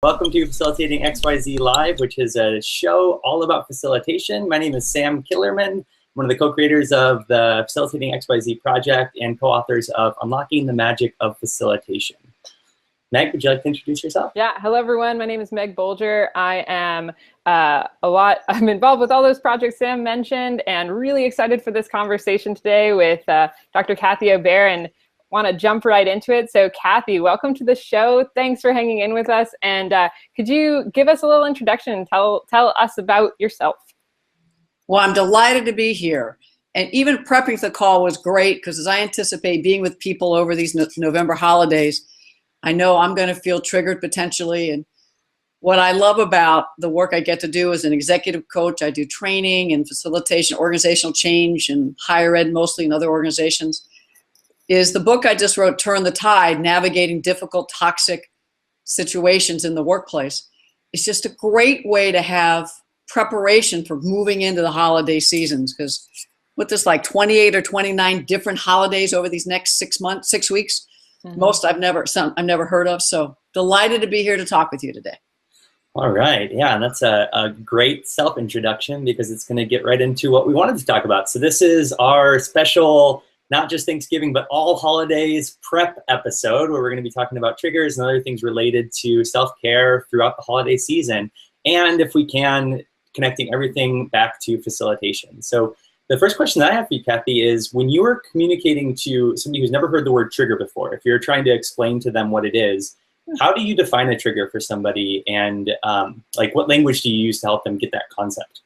Welcome to Facilitating XYZ Live, which is a show all about facilitation. My name is Sam Killerman, one of the co-creators of the Facilitating XYZ project and co-authors of Unlocking the Magic of Facilitation. Meg, would you like to introduce yourself? Yeah, hello everyone. My name is Meg Bolger. I am I'm involved with all those projects Sam mentioned and really excited for this conversation today with Dr. Kathy Obear, and want to jump right into it. So Kathy, welcome to the show. Thanks for hanging in with us. And could you give us a little introduction and tell us about yourself? Well, I'm delighted to be here. And even prepping for the call was great because as I anticipate being with people over these November holidays, I know I'm going to feel triggered potentially. And what I love about the work I get to do as an executive coach, I do training and facilitation, organizational change, and higher ed mostly in other organizations, is the book I just wrote, Turn the Tide, Navigating Difficult Toxic Situations in the Workplace. It's just a great way to have preparation for moving into the holiday seasons, because with this like 28 or 29 different holidays over these next 6 weeks, most I've never heard of. So delighted to be here to talk with you today. All right. Yeah, and that's a great self-introduction because it's going to get right into what we wanted to talk about. So this is our special, not just Thanksgiving, but all holidays prep episode where we're going to be talking about triggers and other things related to self-care throughout the holiday season. And if we can, connecting everything back to facilitation. So the first question that I have for you, Kathy, is when you are communicating to somebody who's never heard the word trigger before, if you're trying to explain to them what it is, how do you define a trigger for somebody, and like what language do you use to help them get that concept?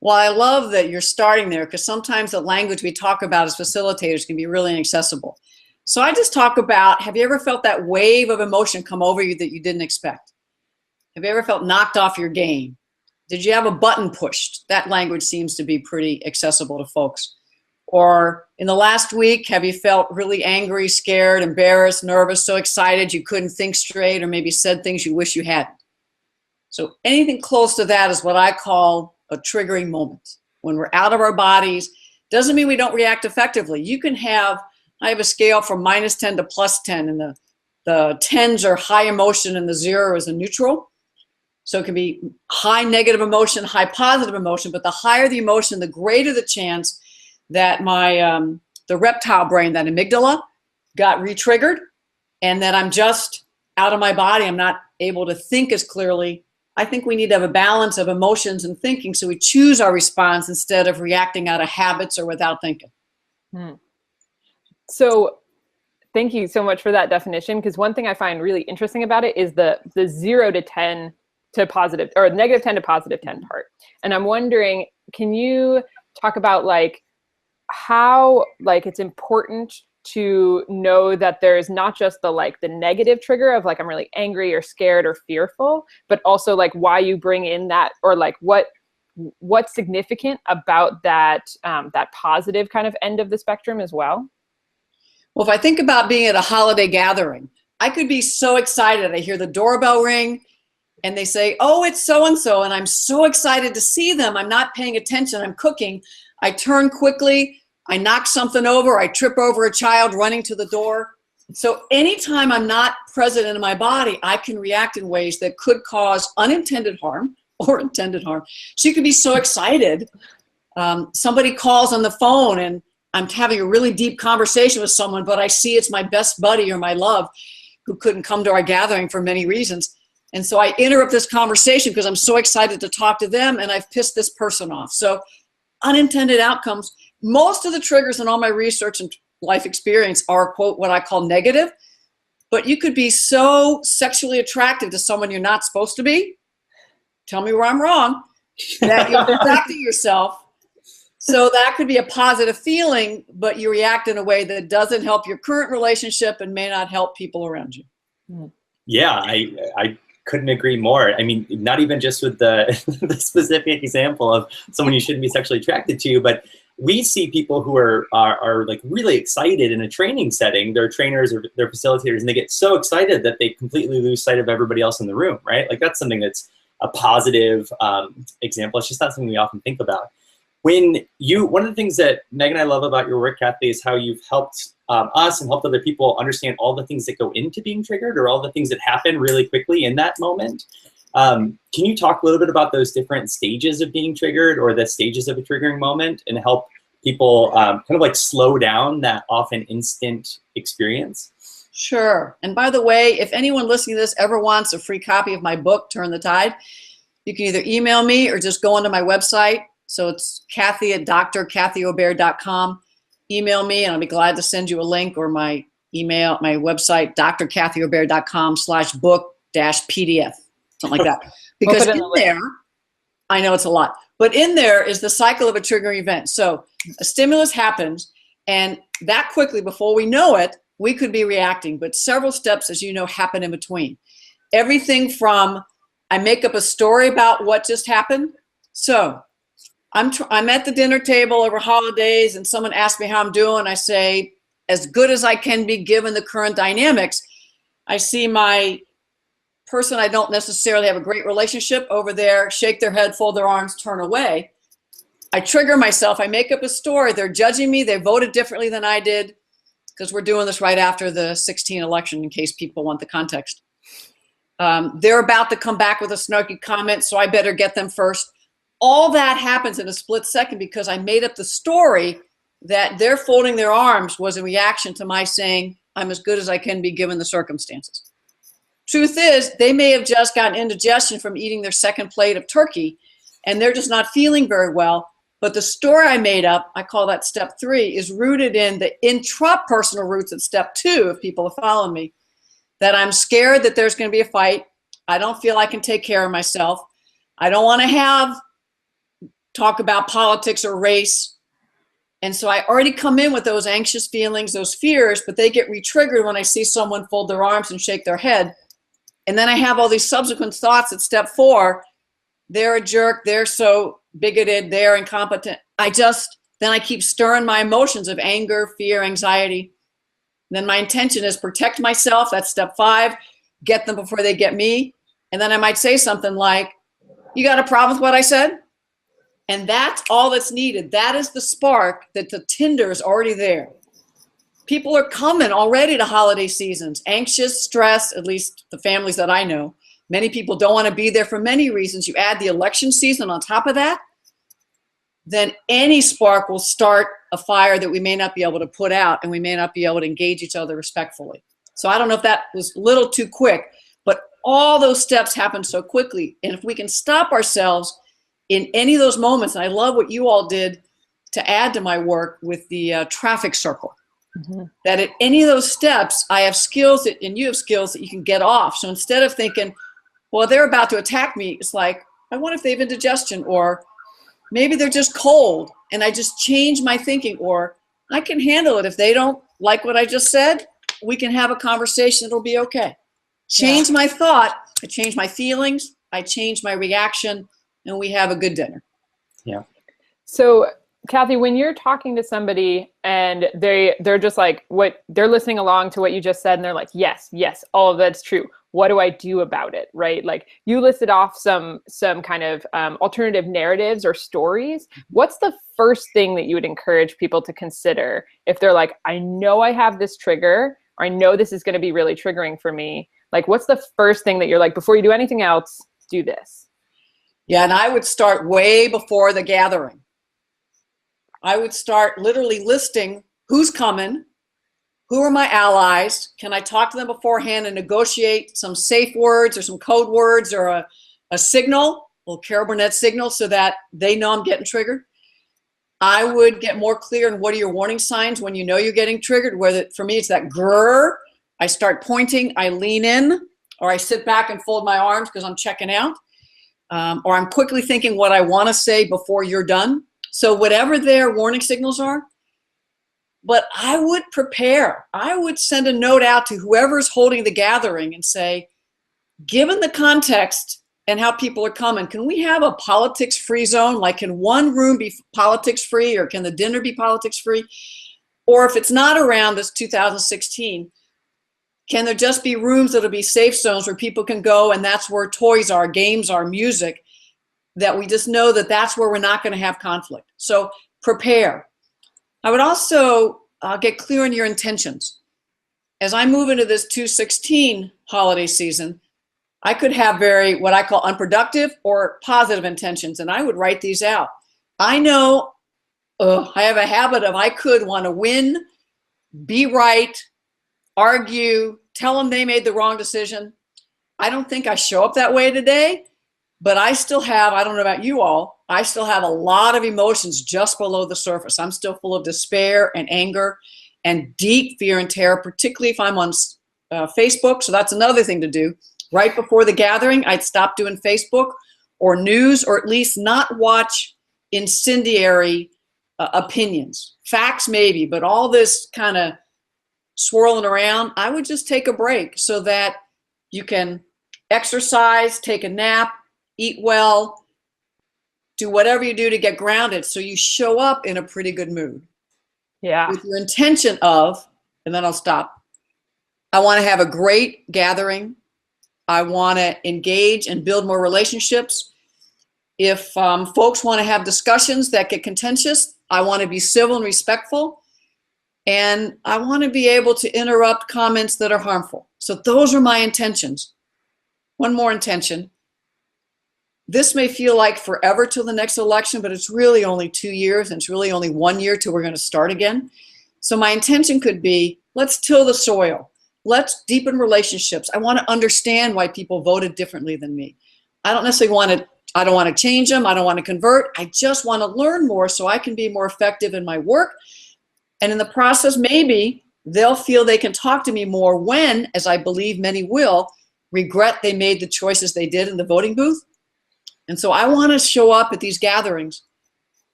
Well, I love that you're starting there because sometimes the language we talk about as facilitators can be really inaccessible. So I just talk about, have you ever felt that wave of emotion come over you that you didn't expect? Have you ever felt knocked off your game? Did you have a button pushed? That language seems to be pretty accessible to folks. Or in the last week, have you felt really angry, scared, embarrassed, nervous, so excited you couldn't think straight, or maybe said things you wish you hadn't? So anything close to that is what I call a triggering moment. When we're out of our bodies, doesn't mean we don't react effectively. You can have, I have a scale from -10 to +10, and the 10s are high emotion and the 0 is a neutral. So it can be high negative emotion, high positive emotion, but the higher the emotion, the greater the chance that my the reptile brain, that amygdala, got re-triggered, and that I'm just out of my body. I'm not able to think as clearly. I think we need to have a balance of emotions and thinking, so we choose our response instead of reacting out of habits or without thinking. So thank you so much for that definition, because one thing I find really interesting about it is the 0 to 10 to positive, or -10 to +10 part. And I'm wondering, can you talk about like how like it's important to know that there's not just the negative trigger of like I'm really angry or scared or fearful, but also like why you bring in that, or like what's significant about that that positive kind of end of the spectrum as well? Well, if I think about being at a holiday gathering, I could be so excited. I hear the doorbell ring and they say, "Oh, it's so-and-so," and I'm so excited to see them. I'm not paying attention. I'm cooking. I turn quickly. I knock something over, I trip over a child running to the door. So anytime I'm not present in my body, I can react in ways that could cause unintended harm or intended harm. So you can be so excited. Somebody calls on the phone and I'm having a really deep conversation with someone, but I see it's my best buddy or my love who couldn't come to our gathering for many reasons. And so I interrupt this conversation because I'm so excited to talk to them and I've pissed this person off. So unintended outcomes. Most of the triggers in all my research and life experience are, quote, what I call negative, but you could be so sexually attractive to someone you're not supposed to be, tell me where I'm wrong, that you're distracting yourself. So that could be a positive feeling, but you react in a way that doesn't help your current relationship and may not help people around you. Yeah, I couldn't agree more. I mean, not even just with the specific example of someone you shouldn't be sexually attracted to, but we see people who are like really excited in a training setting. They're trainers or they're facilitators, and they get so excited that they completely lose sight of everybody else in the room, right? Like that's something that's a positive example. It's just not something we often think about. One of the things that Meg and I love about your work, Kathy, is how you've helped us and helped other people understand all the things that go into being triggered, or all the things that happen really quickly in that moment. Can you talk a little bit about those different stages of being triggered, or the stages of a triggering moment, and help people kind of like slow down that often instant experience? Sure. And by the way, if anyone listening to this ever wants a free copy of my book, Turn the Tide, you can either email me or just go onto my website. So it's Kathy at drkathyobear.com. Email me and I'll be glad to send you a link, or my email, my website, drkathyobear.com/book-PDF, something like that. Because in there, I know it's a lot, but in there is the cycle of a triggering event. So a stimulus happens, and that quickly, before we know it, we could be reacting, but several steps, as you know, happen in between. Everything from, I make up a story about what just happened. So I'm at the dinner table over holidays and someone asks me how I'm doing. I say, as good as I can be given the current dynamics. I see my person I don't necessarily have a great relationship over there, shake their head, fold their arms, turn away. I trigger myself. I make up a story. They're judging me. They voted differently than I did, because we're doing this right after the 2016 election in case people want the context. They're about to come back with a snarky comment, so I better get them first. All that happens in a split second because I made up the story that their folding their arms was a reaction to my saying, I'm as good as I can be given the circumstances. Truth is, they may have just gotten indigestion from eating their second plate of turkey, and they're just not feeling very well. But the story I made up, I call that step 3, is rooted in the intrapersonal roots at step 2, if people are following me, that I'm scared that there's going to be a fight. I don't feel I can take care of myself. I don't want to talk about politics or race. And so I already come in with those anxious feelings, those fears, but they get re-triggered when I see someone fold their arms and shake their head. And then I have all these subsequent thoughts at step 4. They're a jerk. They're so bigoted. They're incompetent. Then I keep stirring my emotions of anger, fear, anxiety. Then my intention is protect myself. That's step 5. Get them before they get me. And then I might say something like, you got a problem with what I said? And that's all that's needed. That is the spark, that the tinder is already there. People are coming already to holiday seasons, anxious, stressed, at least the families that I know. Many people don't want to be there for many reasons. You add the election season on top of that, then any spark will start a fire that we may not be able to put out, and we may not be able to engage each other respectfully. So I don't know if that was a little too quick, but all those steps happen so quickly. And if we can stop ourselves in any of those moments, and I love what you all did to add to my work with the traffic circle, that at any of those steps, I have skills and you have skills that you can get off. So instead of thinking, well, they're about to attack me, it's like, I wonder if they have indigestion, or maybe they're just cold, and I just change my thinking, or I can handle it. If they don't like what I just said, we can have a conversation. It'll be okay. Change my thought. I change my feelings. I change my reaction, and we have a good dinner. Yeah. So Kathy, when you're talking to somebody and they're just like, they're listening along to what you just said, and they're like, yes, all of that's true. What do I do about it, right? Like, you listed off some kind of alternative narratives or stories. What's the first thing that you would encourage people to consider if they're like, I know I have this trigger, or I know this is going to be really triggering for me? Like, what's the first thing that you're like, before you do anything else, do this? Yeah, and I would start way before the gathering. I would start literally listing who's coming, who are my allies, can I talk to them beforehand and negotiate some safe words or some code words or a signal, a little Carol Burnett signal, so that they know I'm getting triggered. I would get more clear on what are your warning signs when you know you're getting triggered, whether for me it's that grrr, I start pointing, I lean in, or I sit back and fold my arms because I'm checking out, or I'm quickly thinking what I want to say before you're done. So whatever their warning signals are, but I would prepare. I would send a note out to whoever's holding the gathering and say, given the context and how people are coming, can we have a politics-free zone? Like, can one room be politics-free, or can the dinner be politics-free? Or if it's not around this 2016, can there just be rooms that'll be safe zones where people can go, and that's where toys are, games are, music, that we just know that that's where we're not going to have conflict. So prepare. I would also get clear on your intentions. As I move into this 2/16 holiday season, I could have very, what I call unproductive or positive intentions, and I would write these out. I know I have a habit of, I could want to win, be right, argue, tell them they made the wrong decision. I don't think I show up that way today, but I still have, I don't know about you all, I still have a lot of emotions just below the surface. I'm still full of despair and anger and deep fear and terror, particularly if I'm on Facebook. So that's another thing to do. Right before the gathering, I'd stop doing Facebook or news, or at least not watch incendiary opinions. Facts maybe, but all this kind of swirling around, I would just take a break so that you can exercise, take a nap, eat well, do whatever you do to get grounded so you show up in a pretty good mood. Yeah. With your intention of, and then I'll stop, I want to have a great gathering. I want to engage and build more relationships. If folks want to have discussions that get contentious, I want to be civil and respectful. And I want to be able to interrupt comments that are harmful. So those are my intentions. One more intention. This may feel like forever till the next election, but it's really only 2 years, and it's really only 1 year till we're going to start again. So my intention could be, let's till the soil. Let's deepen relationships. I want to understand why people voted differently than me. I don't necessarily I don't want to change them. I don't want to convert. I just want to learn more so I can be more effective in my work. And in the process, maybe they'll feel they can talk to me more when, as I believe many will, regret they made the choices they did in the voting booth. And so I want to show up at these gatherings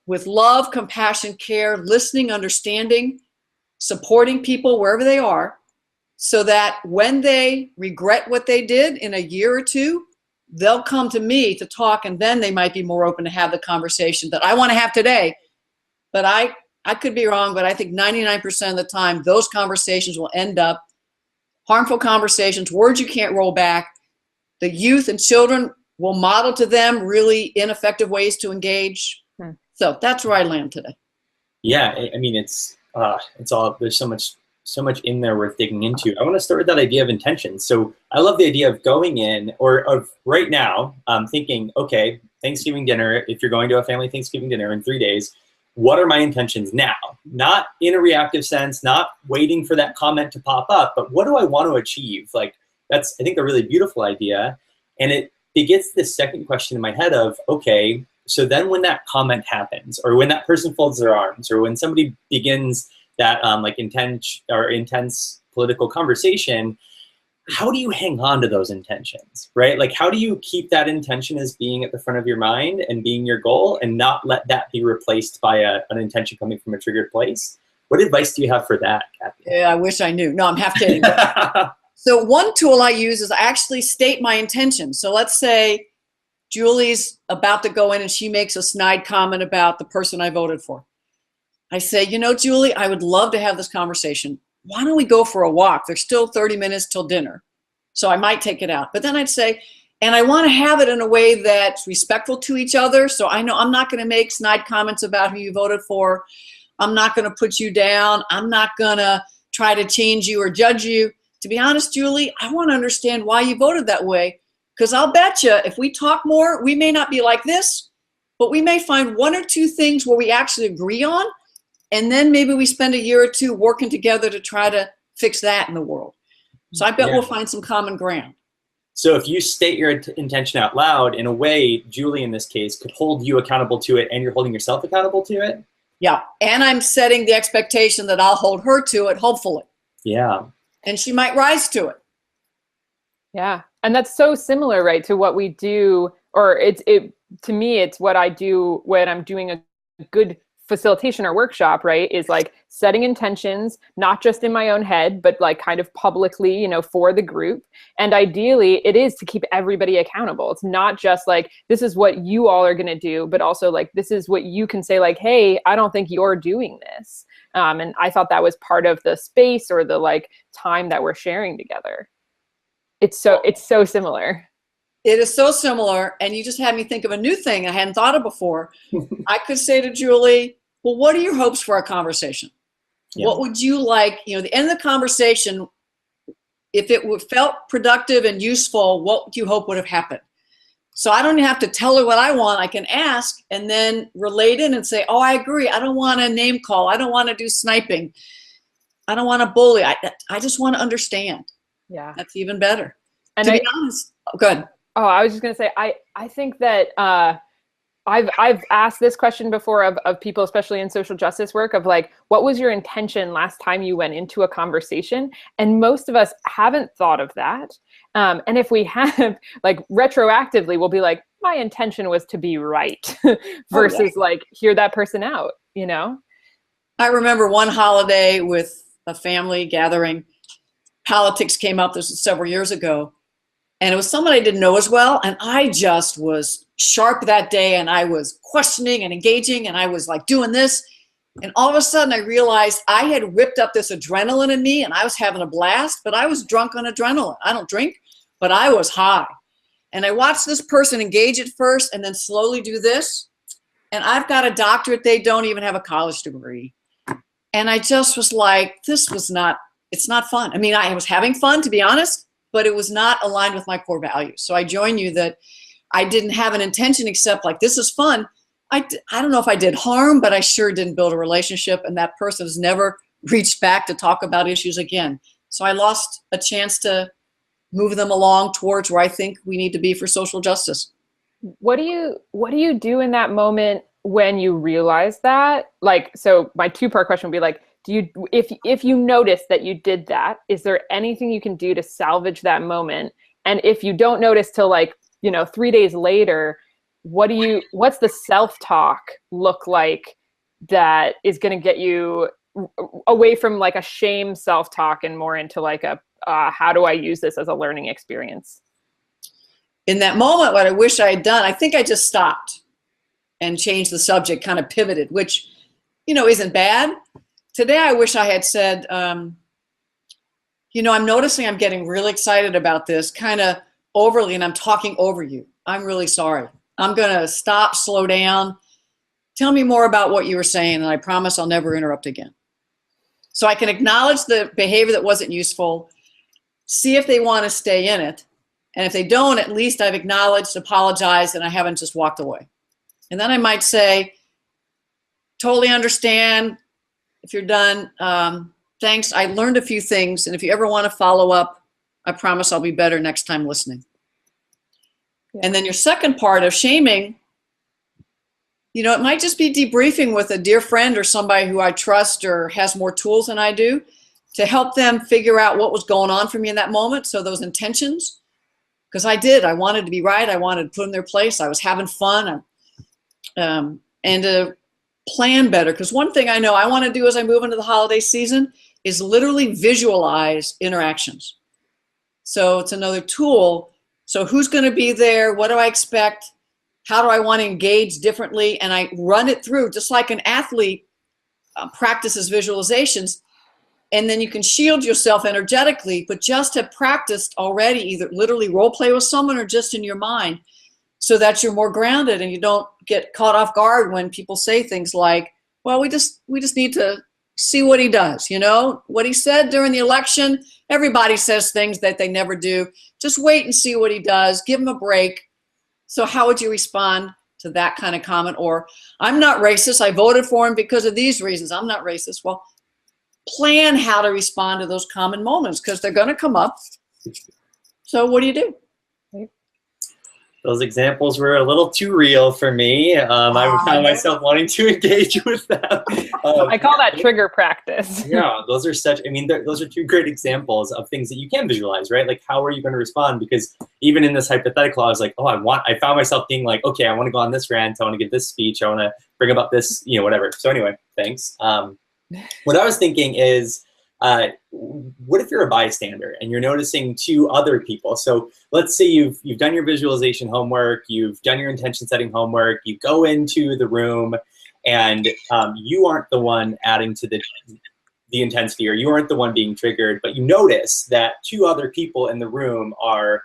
with love, compassion, care, listening, understanding, supporting people wherever they are, so that when they regret what they did in a year or two, they'll come to me to talk, and then they might be more open to have the conversation that I want to have today. But I could be wrong, but I think 99% of the time, those conversations will end up harmful conversations, words you can't roll back. The youth and children will model to them really ineffective ways to engage. So that's where I land today. Yeah, I mean, it's all, there's so much in there worth digging into. I want to start with that idea of intention. So I love the idea of going in, or of right now, thinking, okay, Thanksgiving dinner, if you're going to a family Thanksgiving dinner in 3 days, what are my intentions now? Not in a reactive sense, not waiting for that comment to pop up, but what do I want to achieve? Like, that's, I think, a really beautiful idea. And it gets this second question in my head of, okay, so then when that comment happens, or when that person folds their arms, or when somebody begins that like intense political conversation, how do you hang on to those intentions, right? Like, how do you keep that intention as being at the front of your mind and being your goal, and not let that be replaced by an intention coming from a triggered place? What advice do you have for that, Kathy? Yeah, I wish I knew. No, I'm half kidding. So one tool I use is I actually state my intention. So let's say Julie's about to go in and she makes a snide comment about the person I voted for. I say, you know, Julie, I would love to have this conversation. Why don't we go for a walk? There's still 30 minutes till dinner. So I might take it out. But then I'd say, and I want to have it in a way that's respectful to each other. So I know I'm not going to make snide comments about who you voted for. I'm not going to put you down. I'm not going to try to change you or judge you. To be honest, Julie, I want to understand why you voted that way. Because I'll bet you if we talk more, we may not be like this, but we may find one or two things where we actually agree on. And then maybe we spend a year or two working together to try to fix that in the world. So I bet we'll find some common ground. So if you state your intention out loud, in a way, Julie, in this case, could hold you accountable to it, and you're holding yourself accountable to it? Yeah, and I'm setting the expectation that I'll hold her to it, hopefully. Yeah. And she might rise to it. Yeah, and that's so similar, right, to what we do, or to me, it's what I do when I'm doing a good facilitation or workshop, right, is like setting intentions, not just in my own head, but like kind of publicly, you know, for the group. And ideally it is to keep everybody accountable. It's not just like, this is what you all are going to do, but also like, this is what you can say, like, hey, I don't think you're doing this. And I thought that was part of the space or the like time that we're sharing together. It's so similar. It is so similar, and you just had me think of a new thing I hadn't thought of before. I could say to Julie, well, what are your hopes for our conversation? Yeah. What would you like, the end of the conversation, if it felt productive and useful, what do you hope would have happened? So I don't have to tell her what I want. I can ask and then relate in and say, oh, I agree. I don't want to name call. I don't want to do sniping. I don't want to bully. I just want to understand. Yeah. That's even better. And to be honest, good. Oh, I was just going to say, I think that I've asked this question before of people, especially in social justice work, of like, what was your intention last time you went into a conversation? And most of us haven't thought of that. And if we have, like, retroactively, we'll be like, my intention was to be right versus like, hear that person out, I remember one holiday with a family gathering, politics came up, this was several years ago, and it was someone I didn't know as well. And I just was sharp that day, and I was questioning and engaging, and I was like doing this. And all of a sudden I realized I had whipped up this adrenaline in me, and I was having a blast, but I was drunk on adrenaline. I don't drink, but I was high. And I watched this person engage at first and then slowly do this. And I've got a doctorate. They don't even have a college degree. And I just was like, it's not fun. I mean, I was having fun, to be honest, but it was not aligned with my core values. So I join you that I didn't have an intention except like, this is fun. I don't know if I did harm, but I sure didn't build a relationship. And that person has never reached back to talk about issues again. So I lost a chance to move them along towards where I think we need to be for social justice. What do you do in that moment when you realize that? Like, so my two-part question would be like, if you notice that you did that, is there anything you can do to salvage that moment? And if you don't notice till like, 3 days later, what's the self-talk look like that is going to get you away from like a shame self-talk and more into like a, how do I use this as a learning experience? In that moment, what I wish I had done, I think I just stopped and changed the subject, kind of pivoted, which, isn't bad. Today, I wish I had said, I'm noticing I'm getting really excited about this, kind of overly, and I'm talking over you. I'm really sorry. I'm going to stop, slow down. Tell me more about what you were saying, and I promise I'll never interrupt again. So I can acknowledge the behavior that wasn't useful, see if they want to stay in it. And if they don't, at least I've acknowledged, apologized, and I haven't just walked away. And then I might say, totally understand. If you're done, thanks. I learned a few things. And if you ever want to follow up, I promise I'll be better next time listening. Yeah. And then your second part of shaming, it might just be debriefing with a dear friend or somebody who I trust or has more tools than I do to help them figure out what was going on for me in that moment. So those intentions, because I wanted to be right. I wanted to put them in their place. I was having fun. And to plan better. Because one thing I know I want to do as I move into the holiday season is literally visualize interactions. So it's another tool. So who's going to be there? What do I expect? How do I want to engage differently? And I run it through just like an athlete practices visualizations. And then you can shield yourself energetically, but just have practiced already, either literally role play with someone or just in your mind, so that you're more grounded and you don't get caught off guard when people say things like, well, we just need to see what he does. What he said during the election, everybody says things that they never do. Just wait and see what he does. Give him a break. So how would you respond to that kind of comment? Or, I'm not racist. I voted for him because of these reasons. I'm not racist. Well, plan how to respond to those common moments because they're going to come up. So what do you do? Those examples were a little too real for me. I found myself wanting to engage with them. I call that trigger practice. Yeah, those are those are two great examples of things that you can visualize, right? Like, how are you going to respond? Because even in this hypothetical, I was like, I found myself being like, okay, I want to go on this rant. I want to give this speech. I want to bring about this, whatever. So anyway, thanks. What I was thinking is, what if you're a bystander and you're noticing two other people? So let's say you've done your visualization homework, you've done your intention setting homework, you go into the room and you aren't the one adding to the intensity, or you aren't the one being triggered, but you notice that two other people in the room are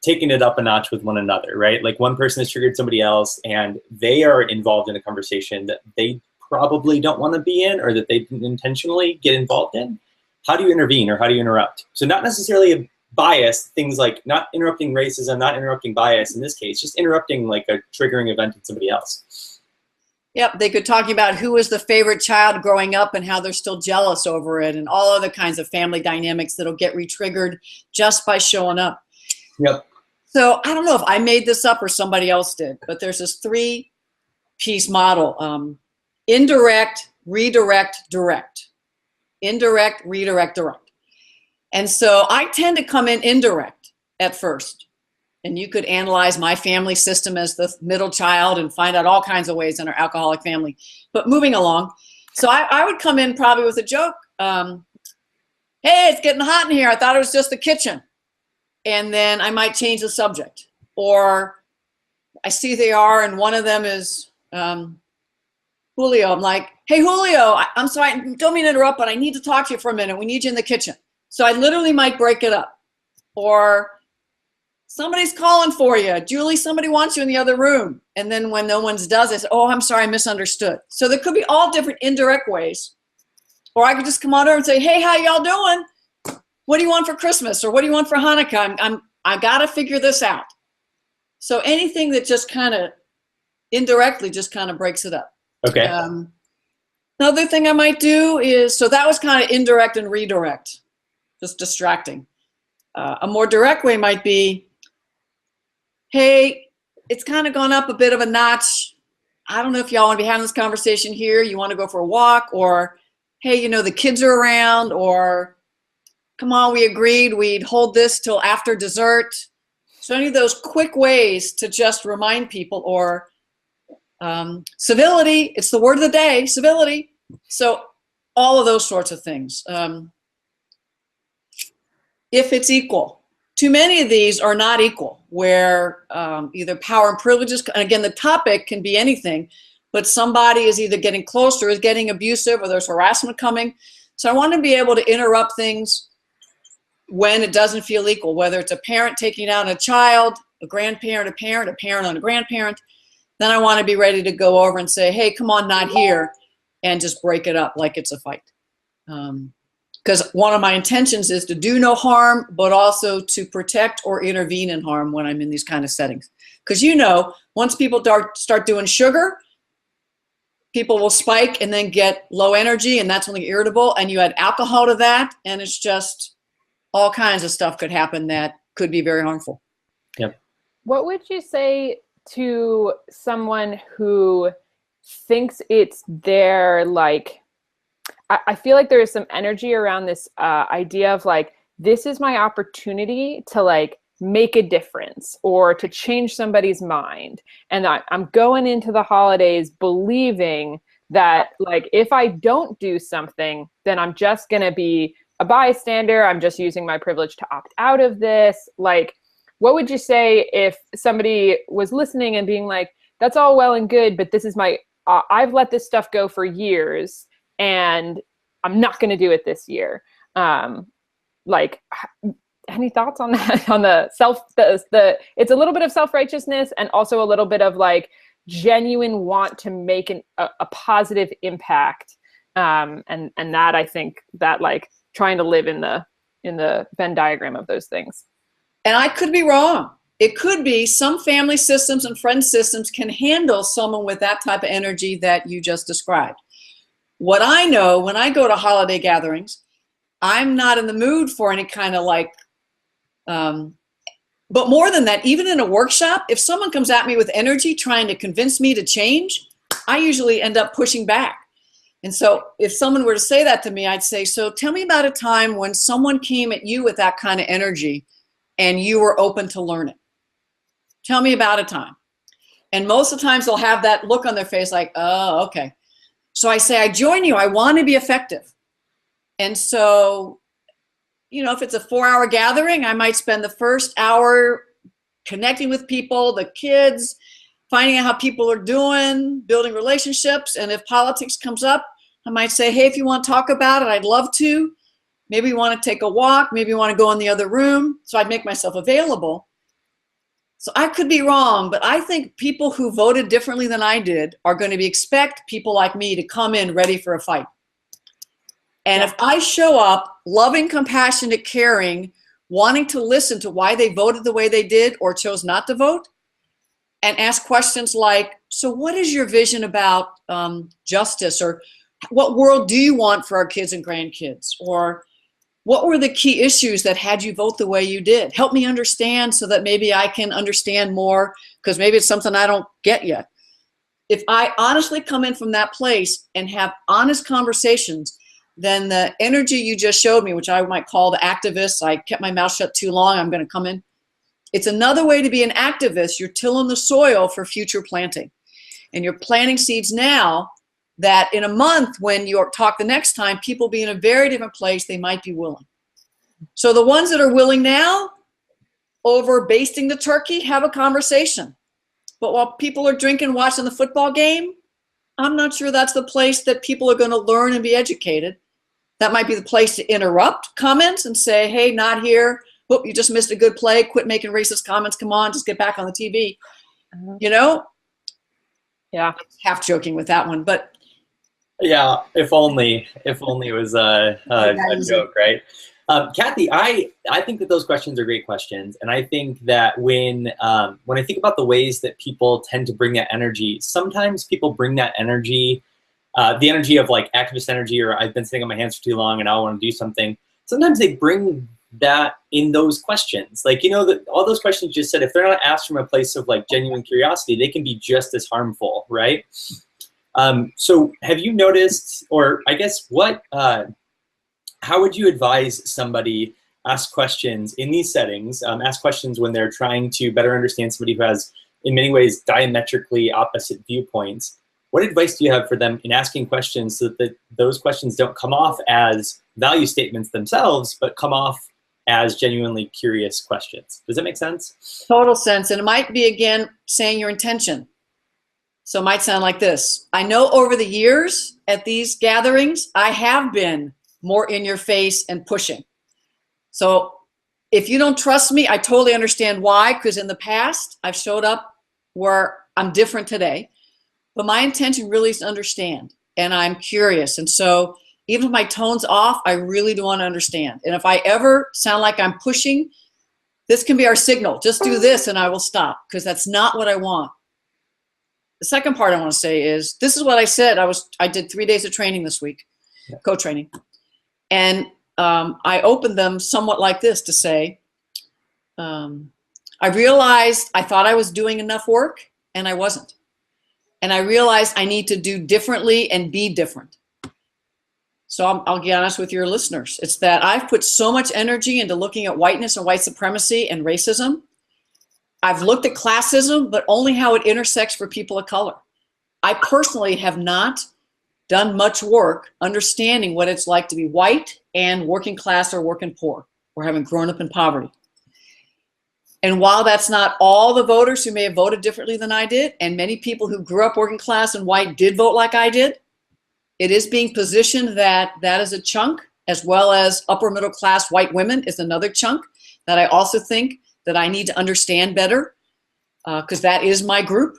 taking it up a notch with one another, right? Like one person has triggered somebody else and they are involved in a conversation that they probably don't want to be in or that they didn't intentionally get involved in, how do you intervene or how do you interrupt? So not necessarily a bias, things like not interrupting racism, not interrupting bias in this case, just interrupting like a triggering event in somebody else. Yep, they could talk about who was the favorite child growing up and how they're still jealous over it and all other kinds of family dynamics that'll get re-triggered just by showing up. Yep. So I don't know if I made this up or somebody else did, but there's this 3-piece model. Indirect, redirect, direct. Indirect, redirect, direct. And so I tend to come in indirect at first. And you could analyze my family system as the middle child and find out all kinds of ways in our alcoholic family. But moving along, so I would come in probably with a joke. Hey, it's getting hot in here. I thought it was just the kitchen. And then I might change the subject. Or I see they are, and one of them is Julio. I'm like, hey, Julio, I'm sorry, I don't mean to interrupt, but I need to talk to you for a minute. We need you in the kitchen. So I literally might break it up. Or somebody's calling for you. Julie, somebody wants you in the other room. And then when no one's does it, oh, I'm sorry, I misunderstood. So there could be all different indirect ways. Or I could just come on over and say, hey, how y'all doing? What do you want for Christmas? Or what do you want for Hanukkah? I got to figure this out. So anything that just kind of indirectly just kind of breaks it up. Okay. Another thing I might do is, so that was kind of indirect and redirect, just distracting. A more direct way might be, hey, it's kind of gone up a bit of a notch. I don't know if y'all want to be having this conversation here. You want to go for a walk? Or, hey, you know, the kids are around. Or, come on, we agreed we'd hold this till after dessert. So any of those quick ways to just remind people. Or civility, it's the word of the day, civility. So all of those sorts of things. If it's equal. Too many of these are not equal, where either power and privileges, and again, the topic can be anything, but somebody is either getting close or is getting abusive or there's harassment coming. So I want to be able to interrupt things when it doesn't feel equal, whether it's a parent taking out a child, a grandparent, a parent on a grandparent. Then I want to be ready to go over and say, hey, come on, not here, and just break it up like it's a fight. Because one of my intentions is to do no harm, but also to protect or intervene in harm when I'm in these kind of settings. Because you know, once people start doing sugar, people will spike and then get low energy, and that's when they're irritable. And you add alcohol to that, and it's just all kinds of stuff could happen that could be very harmful. Yep. What would you say to someone who thinks it's their, like, I feel like there is some energy around this idea of like, this is my opportunity to like make a difference or to change somebody's mind. And I'm going into the holidays believing that like, if I don't do something, then I'm just going to be a bystander. I'm just using my privilege to opt out of this. Like, what would you say if somebody was listening and being like, that's all well and good, but this is my, I've let this stuff go for years and I'm not going to do it this year. Like, any thoughts on that? On the it's a little bit of self-righteousness and also a little bit of like genuine want to make a positive impact. And that, I think that like trying to live in the Venn diagram of those things. And I could be wrong. It could be some family systems and friend systems can handle someone with that type of energy that you just described. What I know, when I go to holiday gatherings, I'm not in the mood for any kind of like, but more than that, even in a workshop, if someone comes at me with energy trying to convince me to change, I usually end up pushing back. And so if someone were to say that to me, I'd say, so tell me about a time when someone came at you with that kind of energy and you were open to learning. Tell me about a time. And most of the times they'll have that look on their face like, oh, okay. So I say, I join you. I want to be effective. And so, you know, if it's a 4-hour gathering, I might spend the first hour connecting with people, the kids, finding out how people are doing, building relationships. And if politics comes up, I might say, hey, if you want to talk about it, I'd love to. Maybe you want to take a walk. Maybe you want to go in the other room. So I'd make myself available. So I could be wrong, but I think people who voted differently than I did are going to expect people like me to come in ready for a fight. And if I show up loving, compassionate, caring, wanting to listen to why they voted the way they did or chose not to vote, and ask questions like, so what is your vision about justice? Or what world do you want for our kids and grandkids? Or what were the key issues that had you vote the way you did? Help me understand so that maybe I can understand more, because maybe it's something I don't get yet. If I honestly come in from that place and have honest conversations, then the energy you just showed me, which I might call the activist, I kept my mouth shut too long, I'm going to come in. It's another way to be an activist. You're tilling the soil for future planting. And you're planting seeds now that in a month, when you talk the next time, people be in a very different place, they might be willing. So the ones that are willing now, over basting the turkey, have a conversation. But while people are drinking, watching the football game, I'm not sure that's the place that people are going to learn and be educated. That might be the place to interrupt comments and say, hey, not here. Whoop, you just missed a good play. Quit making racist comments. Come on, just get back on the TV. You know? Yeah. Half joking with that one, but yeah, if only it was a joke, right? Kathy, I think that those questions are great questions, and I think that when I think about the ways that people tend to bring that energy, sometimes people bring that energy, the energy of like activist energy, or I've been sitting on my hands for too long and I want to do something. Sometimes they bring that in those questions, like, you know, that all those questions you just said, if they're not asked from a place of like genuine curiosity, they can be just as harmful, right? So have you noticed, or I guess what, how would you advise somebody ask questions in these settings, ask questions when they're trying to better understand somebody who has, in many ways, diametrically opposite viewpoints? What advice do you have for them in asking questions so that those questions don't come off as value statements themselves, but come off as genuinely curious questions? Does that make sense? Total sense. And it might be, again, saying your intention. So it might sound like this. I know over the years at these gatherings, I have been more in your face and pushing. So if you don't trust me, I totally understand why, because in the past, I've showed up where I'm different today. But my intention really is to understand, and I'm curious. And so even if my tone's off, I really do want to understand. And if I ever sound like I'm pushing, this can be our signal. Just do this and I will stop, because that's not what I want. The second part I want to say is, this is what I said. I did 3 days of training this week, co-training. And I opened them somewhat like this to say, I realized I thought I was doing enough work and I wasn't. And I realized I need to do differently and be different. So I'll be honest with your listeners. It's that I've put so much energy into looking at whiteness and white supremacy and racism. I've looked at classism, but only how it intersects for people of color. I personally have not done much work understanding what it's like to be white and working class or working poor, or having grown up in poverty. And while that's not all the voters who may have voted differently than I did, and many people who grew up working class and white did vote like I did, it is being positioned that that is a chunk, as well as upper middle class white women is another chunk that I also think that I need to understand better, because that is my group.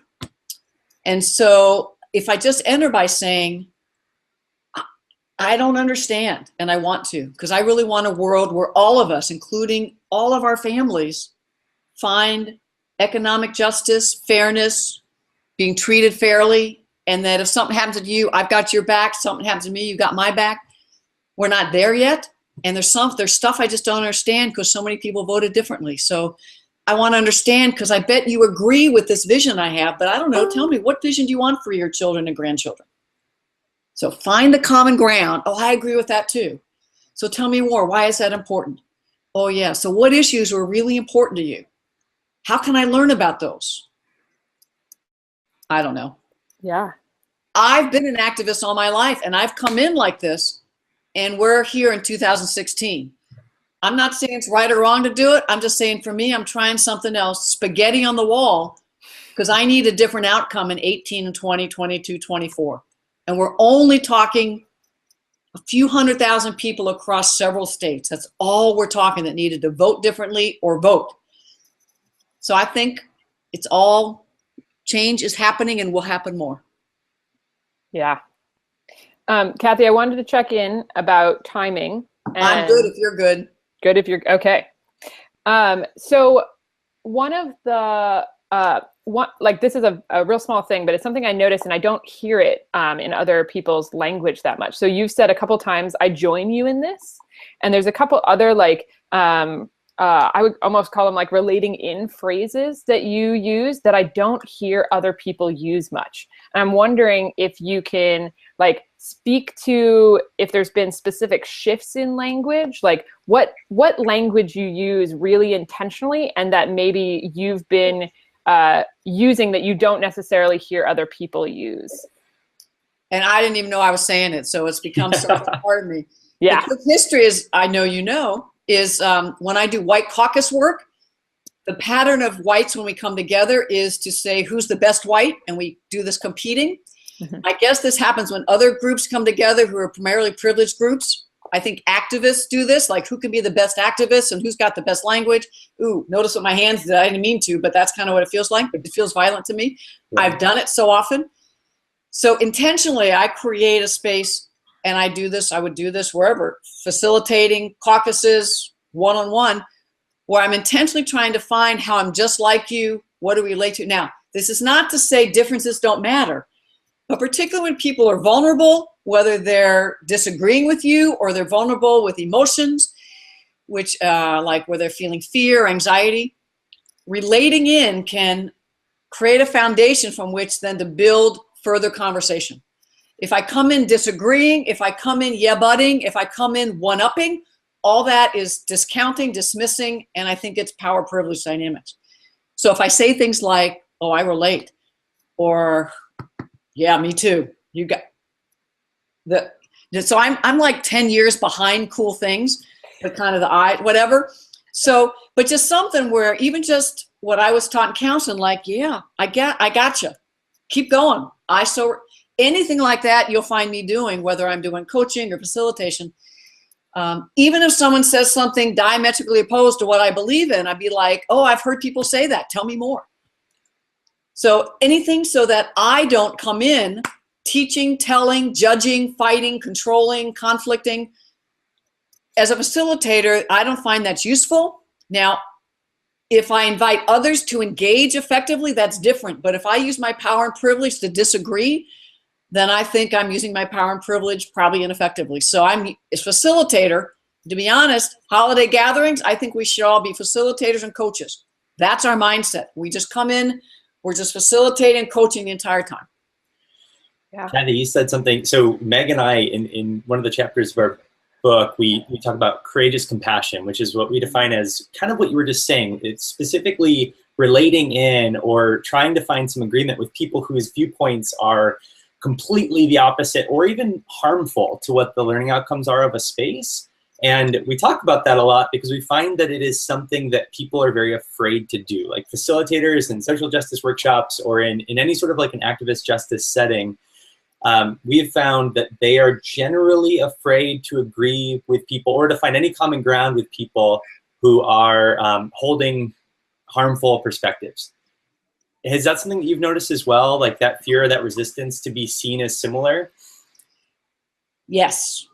And so if I just enter by saying, I don't understand and I want to, because I really want a world where all of us, including all of our families, find economic justice, fairness, being treated fairly, and that if something happens to you, I've got your back. Something happens to me, you got my back. We're not there yet, and there's stuff I just don't understand because so many people voted differently. So I want to understand, because I bet you agree with this vision I have, but I don't know. Tell me, what vision do you want for your children and grandchildren? So find the common ground. Oh, I agree with that too. So tell me more. Why is that important? Oh yeah. So what issues were really important to you? How can I learn about those? I don't know. Yeah. I've been an activist all my life, and I've come in like this, and we're here in 2016. I'm not saying it's right or wrong to do it. I'm just saying, for me, I'm trying something else, spaghetti on the wall, because I need a different outcome in 18 and 20, 22, 24. And we're only talking a few 100,000 people across several states. That's all we're talking that needed to vote differently or vote. So I think it's all, change is happening and will happen more. Yeah. Kathy, I wanted to check in about timing. I'm good if you're good. Good if you're, okay. So one of the, like this is a real small thing, but it's something I noticed and I don't hear it in other people's language that much. So you've said a couple times, I join you in this. And there's a couple other like, I would almost call them like relating in phrases that you use that I don't hear other people use much. And I'm wondering if you can like speak to if there's been specific shifts in language, like what language you use really intentionally and that maybe you've been using that you don't necessarily hear other people use. And I didn't even know I was saying it, so it's become such a part of me. Yeah. The quick history is, I know you know, is when I do white caucus work, the pattern of whites when we come together is to say who's the best white, and we do this competing. Mm-hmm. I guess this happens when other groups come together who are primarily privileged groups. I think activists do this, like who can be the best activist and who's got the best language. Ooh, notice what my hands did. I didn't mean to, but that's kind of what it feels like. It feels violent to me. Yeah. I've done it so often. So intentionally, I create a space, and I do this, I would do this wherever, facilitating caucuses, one-on-one, where I'm intentionally trying to find how I'm just like you, what do we relate to. Now, this is not to say differences don't matter, but particularly when people are vulnerable, whether they're disagreeing with you or they're vulnerable with emotions, which like where they're feeling fear, anxiety, relating in can create a foundation from which then to build further conversation. If I come in disagreeing, if I come in yeah-butting, if I come in one-upping, all that is discounting, dismissing, and I think it's power privilege dynamics. So if I say things like, oh, I relate, or yeah, me too, you got the, so I'm like 10 years behind cool things, but kind of the whatever. So, but just something where even just what I was taught in counseling, like, yeah, I gotcha. Keep going. Anything like that, you'll find me doing, whether I'm doing coaching or facilitation. Even if someone says something diametrically opposed to what I believe in, I'd be like, oh, I've heard people say that. Tell me more. So anything so that I don't come in teaching, telling, judging, fighting, controlling, conflicting. As a facilitator, I don't find that's useful. Now, if I invite others to engage effectively, that's different. But if I use my power and privilege to disagree, then I think I'm using my power and privilege probably ineffectively. So I'm a facilitator. To be honest, holiday gatherings, I think we should all be facilitators and coaches. That's our mindset. We just come in, we're just facilitating and coaching the entire time. Yeah. Kathy, you said something. So Meg and I, in one of the chapters of our book, we talk about courageous compassion, which is what we define as kind of what you were just saying. It's specifically relating in or trying to find some agreement with people whose viewpoints are completely the opposite or even harmful to what the learning outcomes are of a space. And we talk about that a lot because we find that it is something that people are very afraid to do. Like facilitators in social justice workshops or in any sort of like an activist justice setting, we have found that they are generally afraid to agree with people or to find any common ground with people who are holding harmful perspectives. Is that something that you've noticed as well, like that fear or that resistance to be seen as similar? Yes.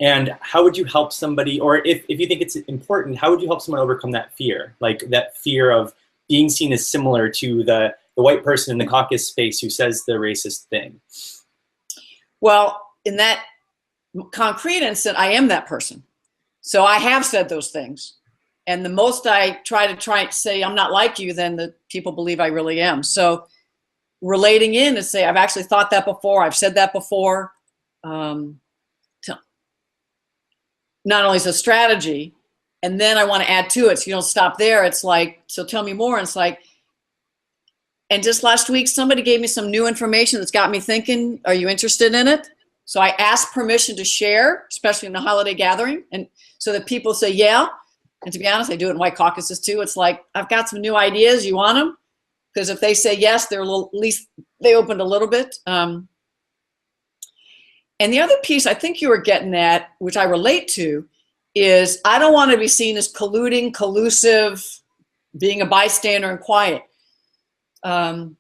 And how would you help somebody, or if you think it's important, how would you help someone overcome that fear? Like that fear of being seen as similar to the white person in the caucus space who says the racist thing? Well, in that concrete instant, I am that person. So I have said those things. And the most I try to say I'm not like you, then the people believe I really am. So relating in to say, I've actually thought that before. I've said that before. Not only is a strategy, and then I want to add to it. So you don't stop there. It's like, so tell me more. And it's like, and just last week, somebody gave me some new information that's got me thinking, are you interested in it? So I asked permission to share, especially in the holiday gathering. And so that people say, yeah. And to be honest, I do it in white caucuses too. It's like, I've got some new ideas. You want them? Because if they say yes, they're at least they opened a little bit. And the other piece I think you were getting at, which I relate to, is I don't want to be seen as colluding, collusive, being a bystander and quiet. And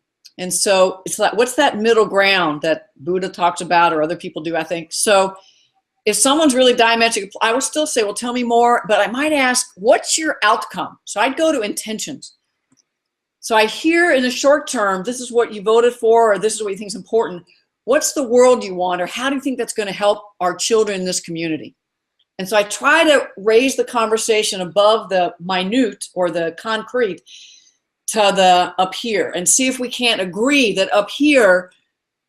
so it's like, what's that middle ground that Buddha talks about, or other people do, I think. So if someone's really diametric, I would still say, well, tell me more, but I might ask, what's your outcome? So I'd go to intentions. So I hear in the short term, this is what you voted for, or this is what you think is important. What's the world you want, or how do you think that's going to help our children in this community? And so I try to raise the conversation above the minute or the concrete to the up here, and see if we can't agree that up here,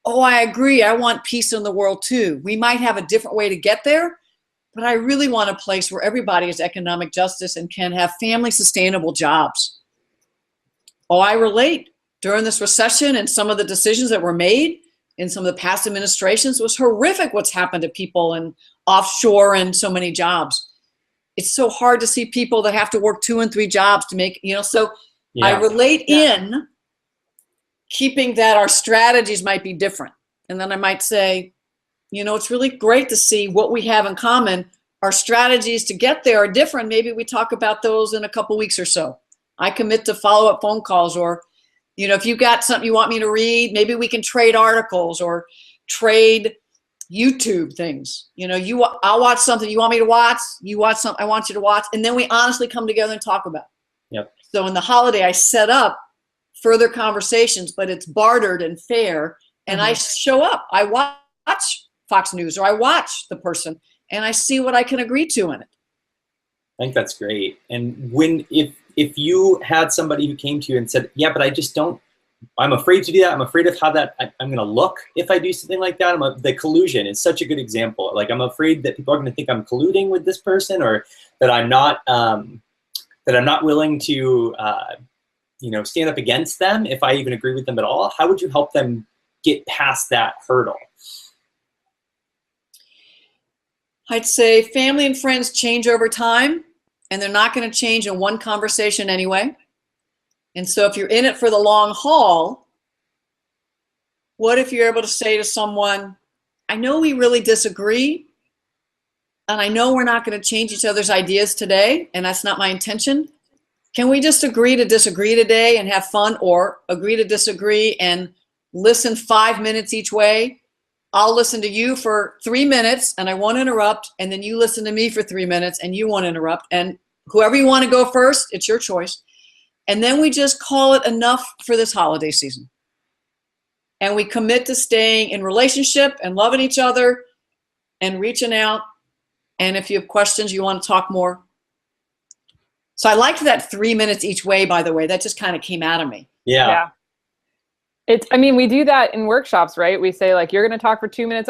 oh, I agree, I want peace in the world too. We might have a different way to get there, but I really want a place where everybody has economic justice and can have family sustainable jobs. Oh, I relate. During this recession and some of the decisions that were made in some of the past administrations, it was horrific what's happened to people and offshore and so many jobs. It's so hard to see people that have to work 2 and 3 jobs to make, so yeah. I relate in keeping that our strategies might be different. And then I might say, it's really great to see what we have in common. Our strategies to get there are different. Maybe we talk about those in a couple weeks or so. I commit to follow-up phone calls, or, if you've got something you want me to read, maybe we can trade articles or trade YouTube things. I'll watch something you want me to watch. You watch something I want you to watch. And then we honestly come together and talk about it. Yep. So in the holiday, I set up further conversations, but it's bartered and fair. And I show up. I watch Fox News, or I watch the person, and I see what I can agree to in it. I think that's great. And if you had somebody who came to you and said, yeah, but I just don't, I'm afraid to do that. I'm afraid of how that I'm going to look if I do something like that. The collusion is such a good example. Like, I'm afraid that people are going to think I'm colluding with this person, or that I'm not willing to, stand up against them if I even agree with them at all. How would you help them get past that hurdle? I'd say family and friends change over time, and they're not going to change in one conversation anyway. And so if you're in it for the long haul, what if you're able to say to someone, I know we really disagree, and I know we're not going to change each other's ideas today, and that's not my intention. Can we just agree to disagree today and have fun, or agree to disagree and listen 5 minutes each way? I'll listen to you for 3 minutes and I won't interrupt, and then you listen to me for 3 minutes and you won't interrupt, and whoever you want to go first, it's your choice. And then we just call it enough for this holiday season. And we commit to staying in relationship and loving each other and reaching out. And if you have questions, you want to talk more. So I liked that 3 minutes each way, by the way. That just kind of came out of me. Yeah. We do that in workshops, right? We say, like, you're going to talk for 2 minutes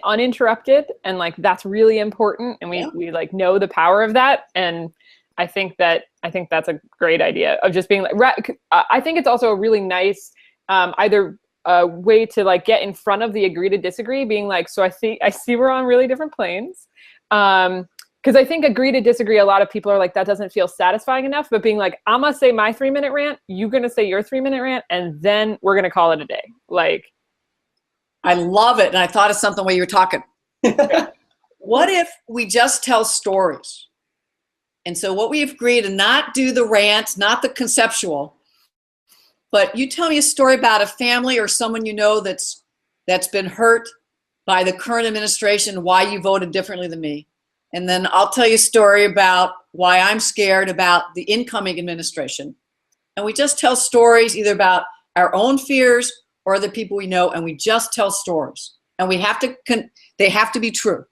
uninterrupted. And like, that's really important. And we like know the power of that. And I think that's a great idea of just being like, I think it's also a really nice, either a way to like get in front of the agree to disagree, being like, so I see we're on really different planes. Because I think agree to disagree, a lot of people are like, that doesn't feel satisfying enough, but being like, I'm gonna say my 3 minute rant, you're gonna say your 3 minute rant, and then we're gonna call it a day. Like, I love it. And I thought of something while you were talking. What if we just tell stories? And so what we've agreed to not do the rant, not the conceptual, but you tell me a story about a family or someone you know that's been hurt by the current administration, why you voted differently than me. And then I'll tell you a story about why I'm scared about the incoming administration. And we just tell stories either about our own fears or the people we know, and we just tell stories. And we have to, they have to be true.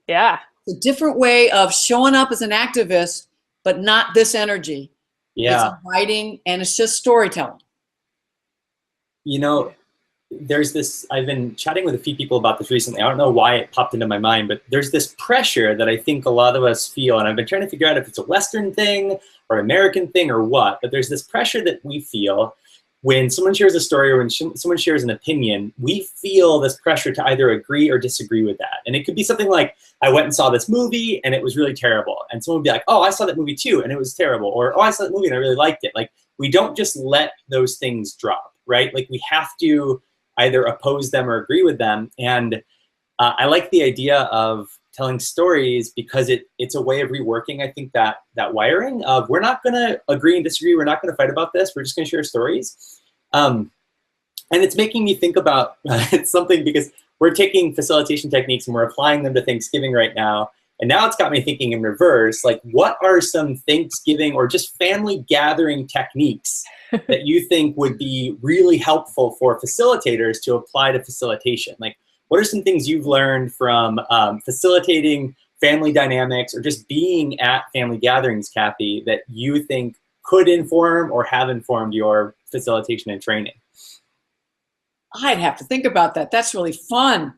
Yeah. It's a different way of showing up as an activist, but not this energy. Yeah. It's inviting, and it's just storytelling. There's this, I've been chatting with a few people about this recently. I don't know why it popped into my mind, but there's this pressure that I think a lot of us feel, and I've been trying to figure out if it's a Western thing or American thing or what, but there's this pressure that we feel when someone shares a story or when someone shares an opinion, we feel this pressure to either agree or disagree with that. And it could be something like, I went and saw this movie and it was really terrible. And someone would be like, oh, I saw that movie too and it was terrible. Or, oh, I saw that movie and I really liked it. Like, we don't just let those things drop, right? Like, we have to either oppose them or agree with them. And I like the idea of telling stories because it's a way of reworking, I think, that wiring of we're not going to agree and disagree. We're not going to fight about this. We're just going to share stories. And it's making me think about it's something because we're taking facilitation techniques and we're applying them to Thanksgiving right now. And now it's got me thinking in reverse, like what are some Thanksgiving or just family gathering techniques that you think would be really helpful for facilitators to apply to facilitation? Like, what are some things you've learned from facilitating family dynamics or just being at family gatherings, Kathy, that you think could inform or have informed your facilitation and training? I'd have to think about that. That's really fun.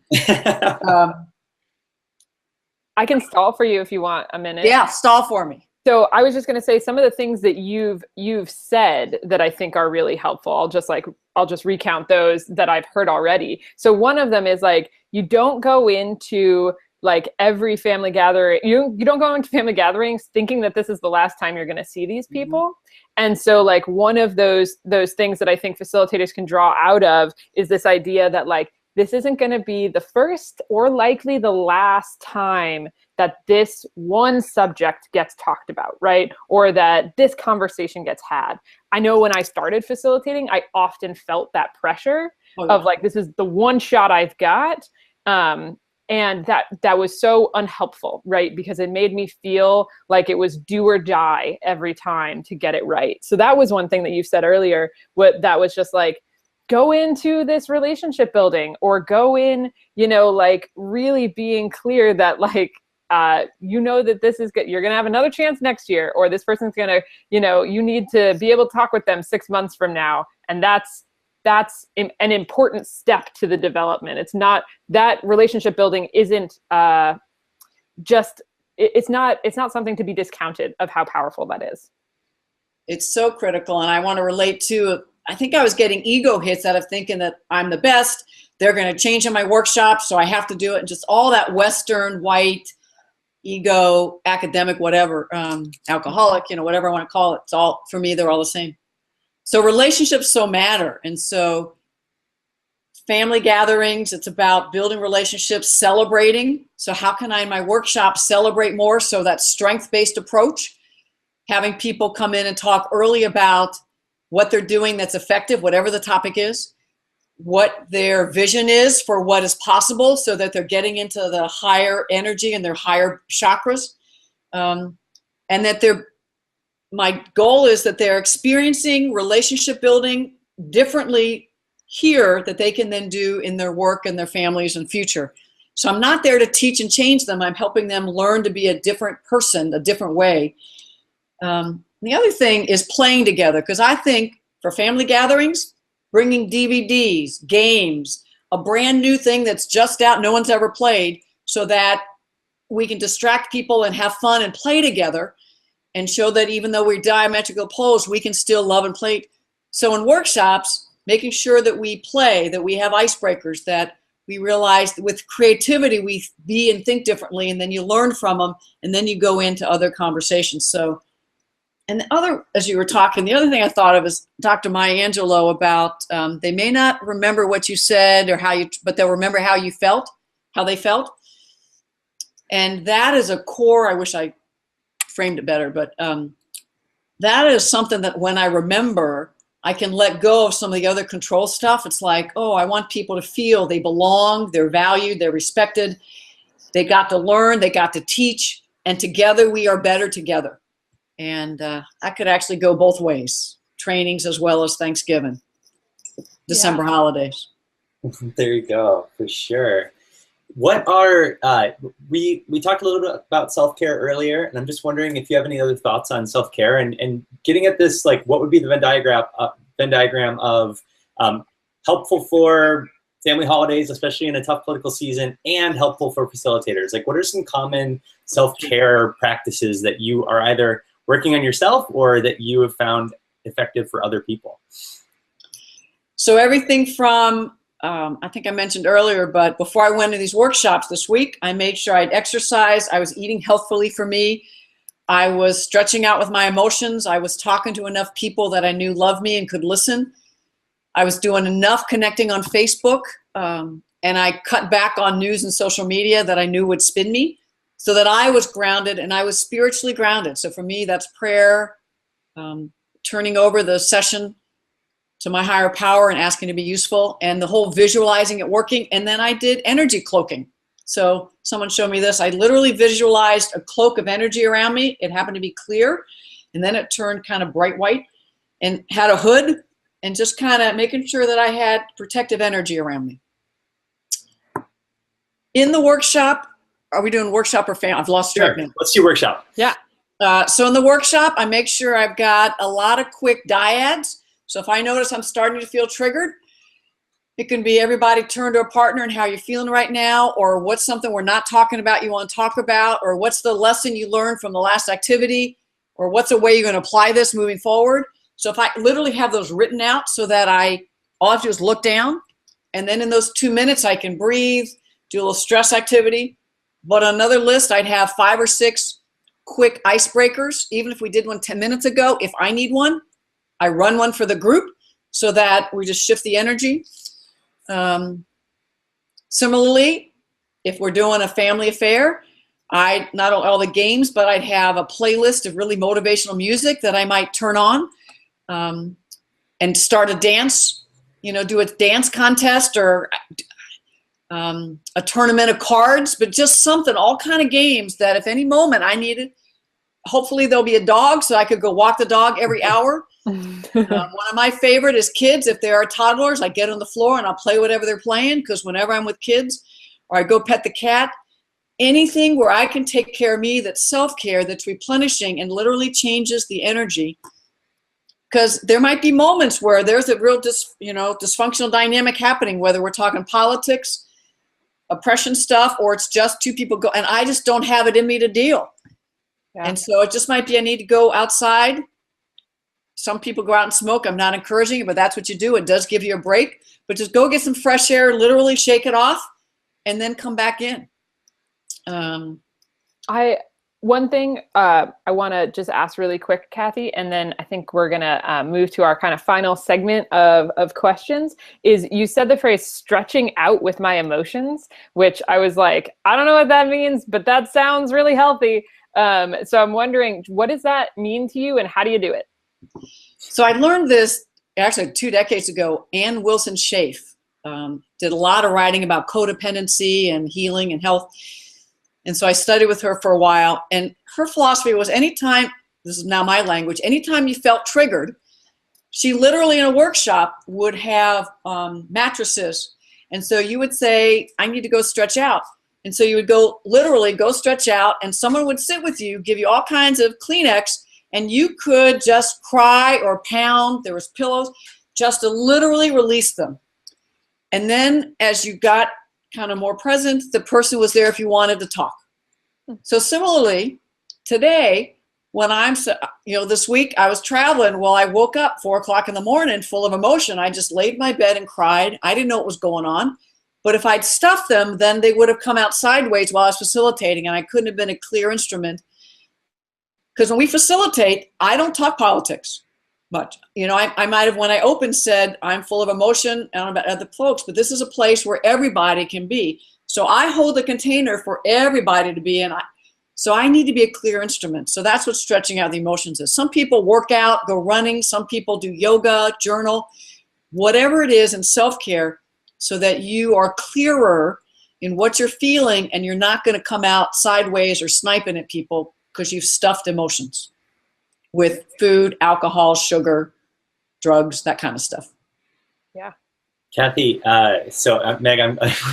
I can stall for you if you want a minute. Yeah, stall for me. So I was just going to say some of the things that you've said that I think are really helpful. I'll just recount those that I've heard already. So one of them is like, you don't go into like every family gathering. You don't go into family gatherings thinking that this is the last time you're going to see these people. Mm-hmm. And so like one of those things that I think facilitators can draw out of is this idea that like, this isn't going to be the first or likely the last time that this one subject gets talked about, right? Or that this conversation gets had. I know when I started facilitating, I often felt that pressure of like, this is the one shot I've got. And that was so unhelpful, right? Because it made me feel like it was do or die every time to get it right. So that was one thing that you said earlier, that was just like, go into this relationship building or go in, like really being clear that like, that this is good. You're going to have another chance next year, or this person's going to, you need to be able to talk with them 6 months from now. And that's an important step to the development. It's not that relationship building isn't it's not something to be discounted of how powerful that is. It's so critical. And I want to relate to, I think I was getting ego hits out of thinking that I'm the best. They're going to change in my workshop, so I have to do it. And just all that Western, white, ego, academic, whatever, alcoholic, whatever I want to call it. It's all, for me, they're all the same. So relationships so matter. And so family gatherings, it's about building relationships, celebrating. So how can I, in my workshop, celebrate more? So that strength-based approach, having people come in and talk early about what they're doing that's effective, whatever the topic is, what their vision is for what is possible so that they're getting into the higher energy and their higher chakras. And that my goal is that they're experiencing relationship building differently here that they can then do in their work and their families and future. So I'm not there to teach and change them. I'm helping them learn to be a different person, a different way. The other thing is playing together, because I think for family gatherings, bringing DVDs, games, a brand new thing that's just out, no one's ever played, so that we can distract people and have fun and play together and show that even though we're diametrical opposed, we can still love and play. So in workshops, making sure that we play, that we have icebreakers, that we realize that with creativity, we be and think differently, and then you learn from them, and then you go into other conversations. So, and the other, as you were talking, the other thing I thought of is Dr. Maya Angelou about they may not remember what you said or but they'll remember how you felt, how they felt. And that is a core, I wish I framed it better, but that is something that when I remember, I can let go of some of the other control stuff. It's like, oh, I want people to feel they belong, they're valued, they're respected, they got to learn, they got to teach, and together we are better together. And I could actually go both ways, trainings as well as Thanksgiving, December holidays. There you go, for sure. What are, we talked a little bit about self-care earlier, and I'm just wondering if you have any other thoughts on self-care and getting at this, like what would be the Venn diagram of helpful for family holidays, especially in a tough political season, and helpful for facilitators? Like what are some common self-care practices that you are either working on yourself or that you have found effective for other people? So everything from, I think I mentioned earlier, but before I went to these workshops this week, I made sure I'd exercise. I was eating healthfully for me. I was stretching out with my emotions. I was talking to enough people that I knew loved me and could listen. I was doing enough connecting on Facebook, and I cut back on news and social media that I knew would spin me. so that I was grounded and I was spiritually grounded. So for me, that's prayer, turning over the session to my higher power and asking to be useful, and the whole visualizing it working. And then I did energy cloaking. So someone showed me this. I literally visualized a cloak of energy around me. It happened to be clear, and then it turned kind of bright white and had a hood, and just kind of making sure that I had protective energy around me. In the workshop, are we doing workshop or family? I've lost track now. Let's do workshop. Yeah. So in the workshop, I make sure I've got a lot of quick dyads. So if I notice I'm starting to feel triggered, it can be everybody turn to a partner and how you're feeling right now, or what's something we're not talking about you want to talk about, or what's the lesson you learned from the last activity, or what's a way you're going to apply this moving forward. So if I literally have those written out so that all I have to do is look down, and then in those 2 minutes I can breathe, do a little stress activity. But on another list, I'd have 5 or 6 quick icebreakers. Even if we did one 10 minutes ago, if I need one, I run one for the group so that we just shift the energy. Similarly, if we're doing a family affair, I not all the games, but I'd have a playlist of really motivational music that I might turn on, and start a dance, do a dance contest, or a tournament of cards, but just something, all kind of games that if any moment I needed, hopefully there'll be a dog so I could go walk the dog every hour. One of my favorite is kids. If there are toddlers, I get on the floor and I'll play whatever they're playing, because whenever I'm with kids, or I go pet the cat, anything where I can take care of me, that's self-care, that's replenishing and literally changes the energy. Because there might be moments where there's a real dysfunctional dynamic happening, whether we're talking politics, oppression stuff, or it's just 2 people go, and I just don't have it in me to deal. Yeah. And so it just might be I need to go outside. Some people go out and smoke. I'm not encouraging it, but that's what you do. It does give you a break. But just go get some fresh air, literally shake it off, and then come back in. One thing I want to just ask really quick, Kathy, and then I think we're going to move to our kind of final segment of questions, is you said the phrase stretching out with my emotions, which I was like, I don't know what that means, but that sounds really healthy. So I'm wondering, what does that mean to you and how do you do it? So I learned this actually 2 decades ago. Ann Wilson Schaaf did a lot of writing about codependency and healing and health. And so I studied with her for a while, and her philosophy was anytime, this is now my language, anytime you felt triggered, she literally in a workshop would have mattresses. And so you would say, I need to go stretch out. And so you would literally go stretch out, and someone would sit with you, give you all kinds of Kleenex, and you could just cry or pound. There was pillows, just to literally release them. And then as you got kind of more present, the person was there if you wanted to talk. So similarly, today, when this week I was traveling, well, I woke up 4 o'clock in the morning full of emotion. I just laid in my bed and cried. I didn't know what was going on. But if I'd stuffed them, then they would have come out sideways while I was facilitating, and I couldn't have been a clear instrument. Because when we facilitate, I don't talk politics much. I might have, when I opened, said, I'm full of emotion, I don't know about other folks, but this is a place where everybody can be. So I hold the container for everybody to be in. So I need to be a clear instrument. So that's what stretching out the emotions is. Some people work out, go running. Some people do yoga, journal, whatever it is in self-care, so that you are clearer in what you're feeling and you're not going to come out sideways or sniping at people because you've stuffed emotions with food, alcohol, sugar, drugs, that kind of stuff. Yeah. Kathy, Meg,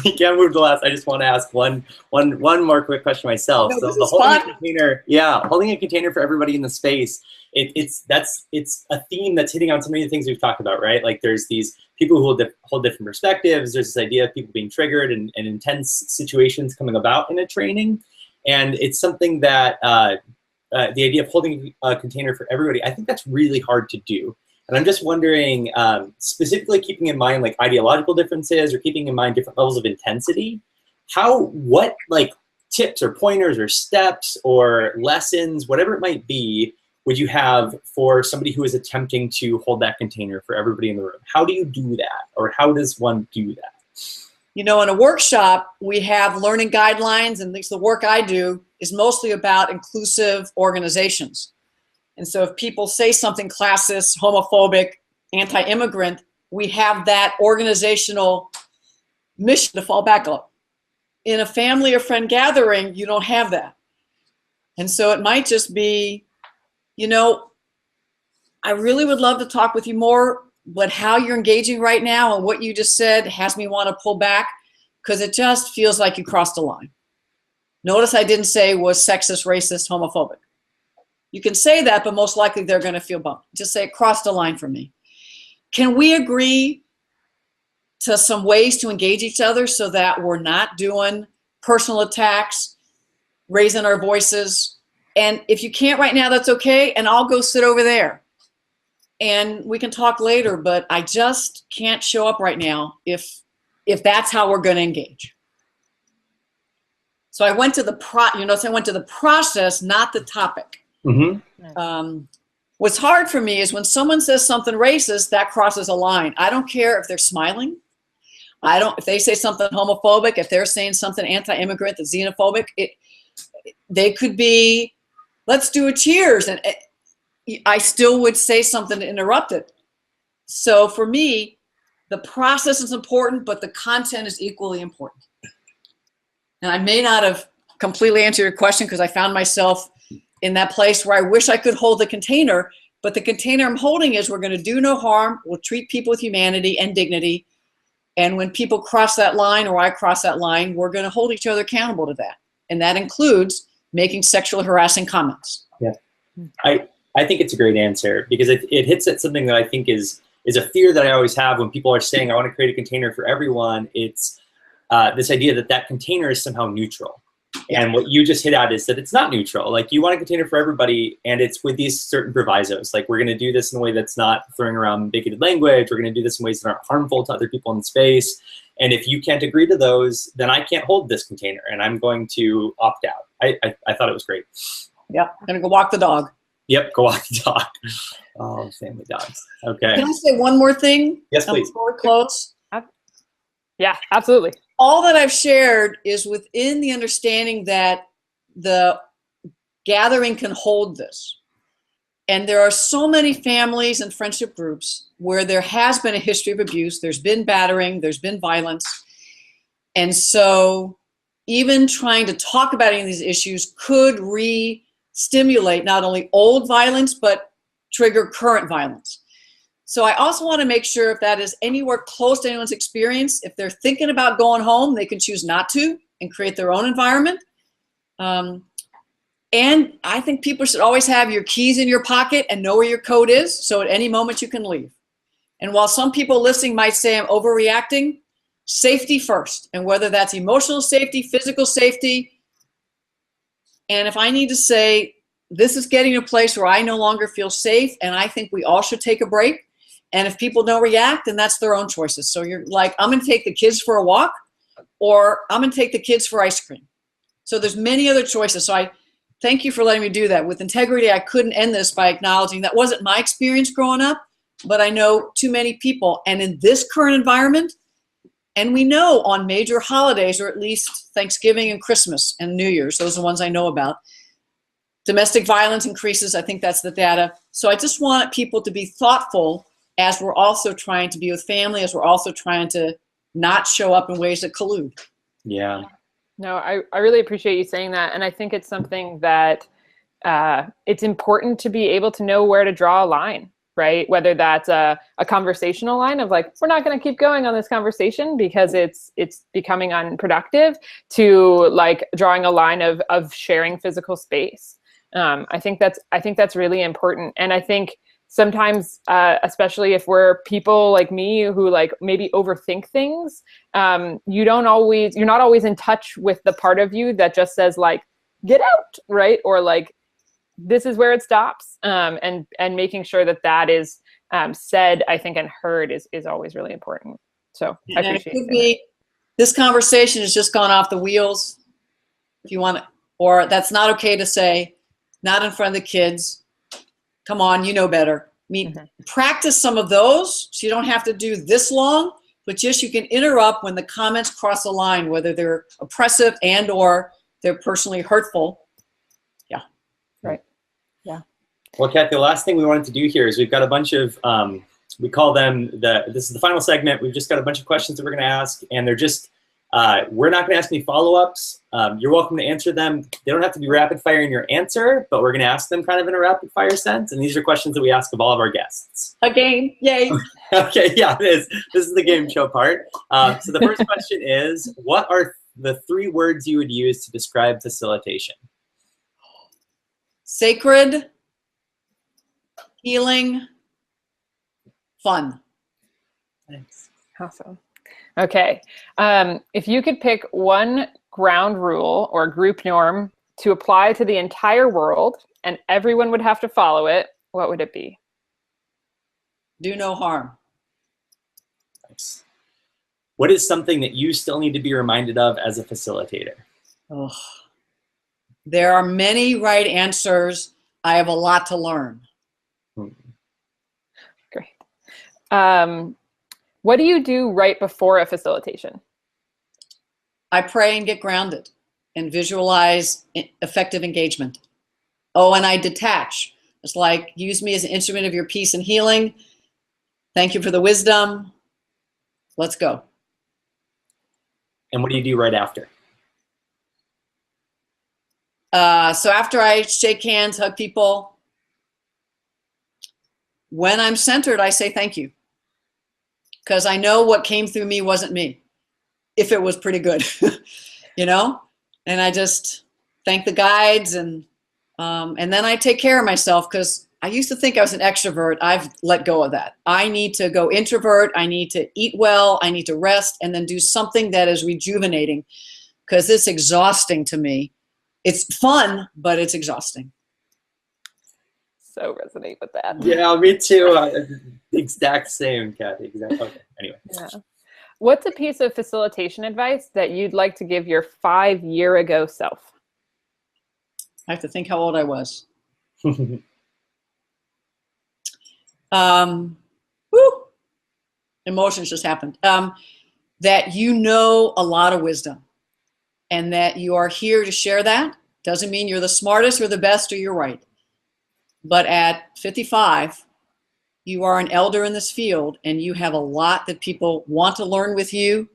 we can't move to last. I just want to ask one more quick question myself. No, so the holding a container, holding a container for everybody in the space. It's a theme that's hitting on so many of the things we've talked about, right? Like there's these people who hold different perspectives. There's this idea of people being triggered and intense situations coming about in a training, and it's something that the idea of holding a container for everybody, I think that's really hard to do. And I'm just wondering, specifically keeping in mind like ideological differences or keeping in mind different levels of intensity, what tips or pointers or steps or lessons, whatever it might be, would you have for somebody who is attempting to hold that container for everybody in the room? How do you do that? Or how does one do that? In a workshop, we have learning guidelines, and at least the work I do, is mostly about inclusive organizations. And so if people say something classist, homophobic, anti-immigrant, we have that organizational mission to fall back on. In a family or friend gathering, you don't have that. And so it might just be, you know, I really would love to talk with you more, but how you're engaging right now and what you just said has me want to pull back, because it just feels like you crossed a line. Notice I didn't say was sexist, racist, homophobic. You can say that, but most likely they're going to feel bummed. Just say it crossed a line for me. Can we agree to some ways to engage each other so that we're not doing personal attacks, raising our voices? And if you can't right now, that's okay. And I'll go sit over there and we can talk later, but I just can't show up right now if that's how we're going to engage. So I went to the process, not the topic. Mm-hmm. What's hard for me is when someone says something racist, that crosses a line. I don't care if they're smiling. If they say something homophobic, if they're saying something anti-immigrant, that's xenophobic, they could be, let's do a cheers. And I still would say something to interrupt it. So for me, the process is important, but the content is equally important. And I may not have completely answered your question because I found myself in that place where I wish I could hold the container, but the container I'm holding is we're going to do no harm. We'll treat people with humanity and dignity. And when people cross that line or I cross that line, we're going to hold each other accountable to that. And that includes making sexually harassing comments. Yeah, I think it's a great answer because it hits at something that I think is a fear that I always have when people are saying, I want to create a container for everyone. It's this idea that container is somehow neutral. And what you just hit at is that it's not neutral. Like, you want a container for everybody, and it's with these certain provisos. Like, we're going to do this in a way that's not throwing around bigoted language. We're going to do this in ways that aren't harmful to other people in the space. And if you can't agree to those, then I can't hold this container, and I'm going to opt out. I thought it was great. Yeah, I'm going to go walk the dog. Yep, go walk the dog. Oh, family dogs. Okay. Can I say one more thing? Yes, please. Before we close? Yeah, absolutely. All that I've shared is within the understanding that the gathering can hold this. And there are so many families and friendship groups where there has been a history of abuse. There's been battering, there's been violence. And so even trying to talk about any of these issues could re-stimulate not only old violence, but trigger current violence. So I also want to make sure if that is anywhere close to anyone's experience, if they're thinking about going home, they can choose not to and create their own environment. And I think people should always have your keys in your pocket and know where your code is, so at any moment you can leave. And while some people listening might say I'm overreacting, safety first. And whether that's emotional safety, physical safety. And if I need to say, this is getting to a place where I no longer feel safe and I think we all should take a break. And if people don't react, then that's their own choices. So you're like, I'm going to take the kids for a walk, or I'm going to take the kids for ice cream. So there's many other choices. So I thank you for letting me do that. With integrity, I couldn't end this by acknowledging that wasn't my experience growing up, but I know too many people. And in this current environment, and we know on major holidays, or at least Thanksgiving and Christmas and New Year's, those are the ones I know about, domestic violence increases. I think that's the data. So I just want people to be thoughtful as we're also trying to be with family, as we're also trying to not show up in ways that collude. Yeah. No, I really appreciate you saying that. And I think it's something that it's important to be able to know where to draw a line, right? Whether that's a conversational line of like, we're not going to keep going on this conversation because it's becoming unproductive, to like drawing a line of sharing physical space. I think that's really important. And I think sometimes, especially if we're people like me who like maybe overthink things, you're not always in touch with the part of you that just says like, get out, right? Or like, this is where it stops. And making sure that is said, I think, and heard is always really important. So I appreciate it. This conversation has just gone off the wheels. If you want to, or that's not okay to say, not in front of the kids. Come on, you know better. I mean, practice some of those so you don't have to do this long, but just you can interrupt when the comments cross the line, whether they're oppressive and or they're personally hurtful. Well, Kathy, the last thing we wanted to do here is we've got a bunch of, we call them, this is the final segment. We've just got a bunch of questions that we're going to ask, and they're just, we're not going to ask any follow-ups. You're welcome to answer them. They don't have to be rapid fire in your answer, but we're going to ask them kind of in a rapid fire sense. And these are questions that we ask of all of our guests. A game, yay. Okay, yeah, it is. This is the game show part. So the first question is, what are the 3 words you would use to describe facilitation? Sacred, healing, fun. Thanks. Awesome. Okay. If you could pick one ground rule or group norm to apply to the entire world and everyone would have to follow it, what would it be? Do no harm. Nice. What is something that you still need to be reminded of as a facilitator? Oh, there are many right answers. I have a lot to learn. Great. What do you do right before a facilitation? I pray and get grounded and visualize effective engagement. Oh, and I detach. It's like, use me as an instrument of your peace and healing. Thank you for the wisdom. Let's go. And what do you do right after? So after I shake hands, hug people, when I'm centered, I say thank you. Because I know what came through me wasn't me, if it was pretty good, you know? And I just thank the guides, and then I take care of myself, because I used to think I was an extrovert. I've let go of that. I need to go introvert. I need to eat well. I need to rest, and then do something that is rejuvenating, because it's exhausting to me. It's fun, but it's exhausting. So resonate with that. Yeah, me too. Exact same, Kathy. Exactly. Okay. Anyway. Yeah. What's a piece of facilitation advice that you'd like to give your 5-year-ago self? I have to think how old I was. Emotions just happened. That you know a lot of wisdom, and that you are here to share that. Doesn't mean you're the smartest or the best or you're right. But at 55, you are an elder in this field, and you have a lot that people want to learn with you,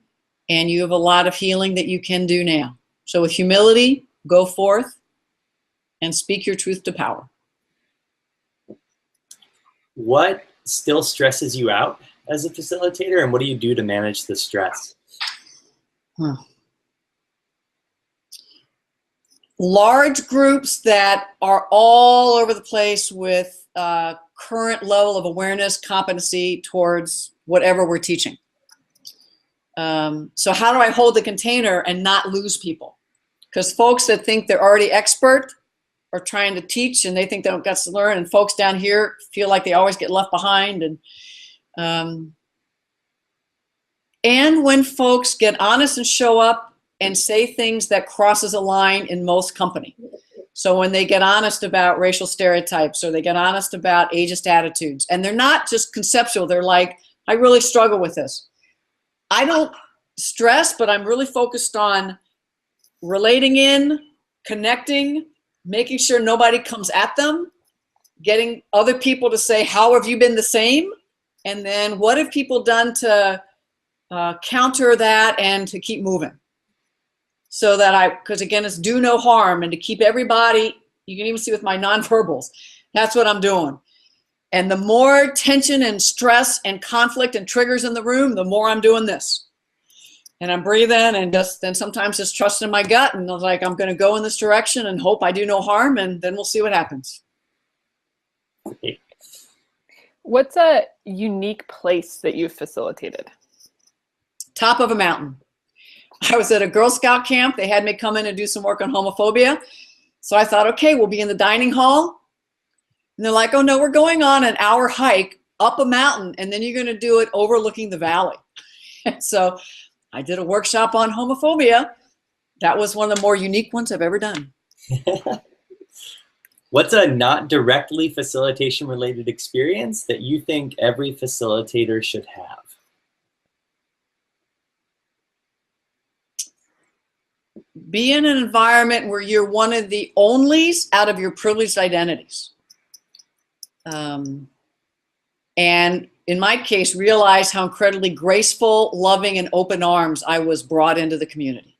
and you have a lot of healing that you can do now. So with humility, go forth and speak your truth to power. What still stresses you out as a facilitator, and what do you do to manage the stress? Large groups that are all over the place with current level of awareness, competency towards whatever we're teaching. So how do I hold the container and not lose people? Because folks that think they're already expert are trying to teach, and they think they don't get to learn, and folks down here feel like they always get left behind. And when folks get honest and show up and say things that crosses a line in most company. So when they get honest about racial stereotypes, or they get honest about ageist attitudes, and they're not just conceptual, they're like, I really struggle with this. I don't stress, but I'm really focused on relating in, connecting, making sure nobody comes at them, getting other people to say, how have you been the same? And then what have people done to counter that and to keep moving? So that because again, it's do no harm, and to keep everybody, you can even see with my nonverbals, that's what I'm doing. And the more tension and stress and conflict and triggers in the room, the more I'm doing this. And I'm breathing, and then sometimes just trusting my gut, and I was like, I'm going to go in this direction and hope I do no harm, and then we'll see what happens. What's a unique place that you've facilitated? Top of a mountain. I was at a Girl Scout camp. They had me come in and do some work on homophobia. So I thought, okay, we'll be in the dining hall. And they're like, oh no, we're going on an hour hike up a mountain, and then you're going to do it overlooking the valley. And so I did a workshop on homophobia. That was one of the more unique ones I've ever done. What's a not directly facilitation related experience that you think every facilitator should have? Be in an environment where you're one of the onlys out of your privileged identities. And in my case, realized how incredibly graceful, loving, and open arms I was brought into the community.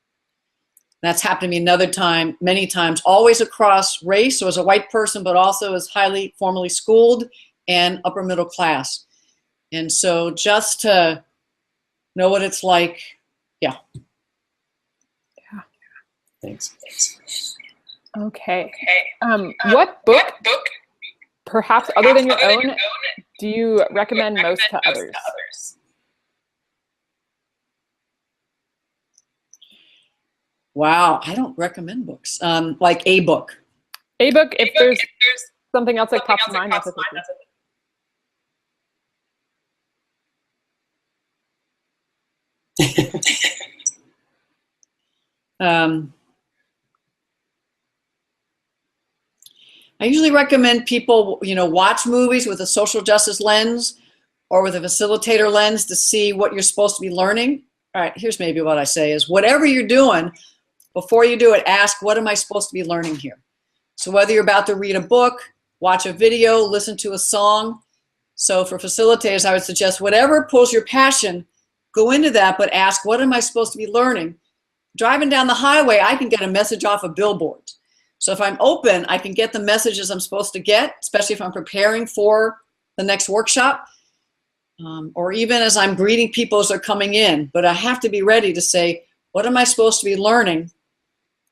That's happened to me another time, many times, always across race, so as a white person, but also as highly formally schooled and upper middle class. And so just to know what it's like, yeah. Thanks. Okay. What book, perhaps other than your own, do you recommend most to others? Wow, I don't recommend books. Like a book. A book, if there's something else that pops to mind, that's okay. I usually recommend people, watch movies with a social justice lens or with a facilitator lens to see what you're supposed to be learning. All right, here's maybe what I say is whatever you're doing, before you do it, ask, what am I supposed to be learning here? So whether you're about to read a book, watch a video, listen to a song. So for facilitators, I would suggest whatever pulls your passion, go into that, but ask, what am I supposed to be learning? Driving down the highway, I can get a message off a billboard. So if I'm open, I can get the messages I'm supposed to get, especially if I'm preparing for the next workshop, or even as I'm greeting people as they're coming in. But I have to be ready to say, what am I supposed to be learning?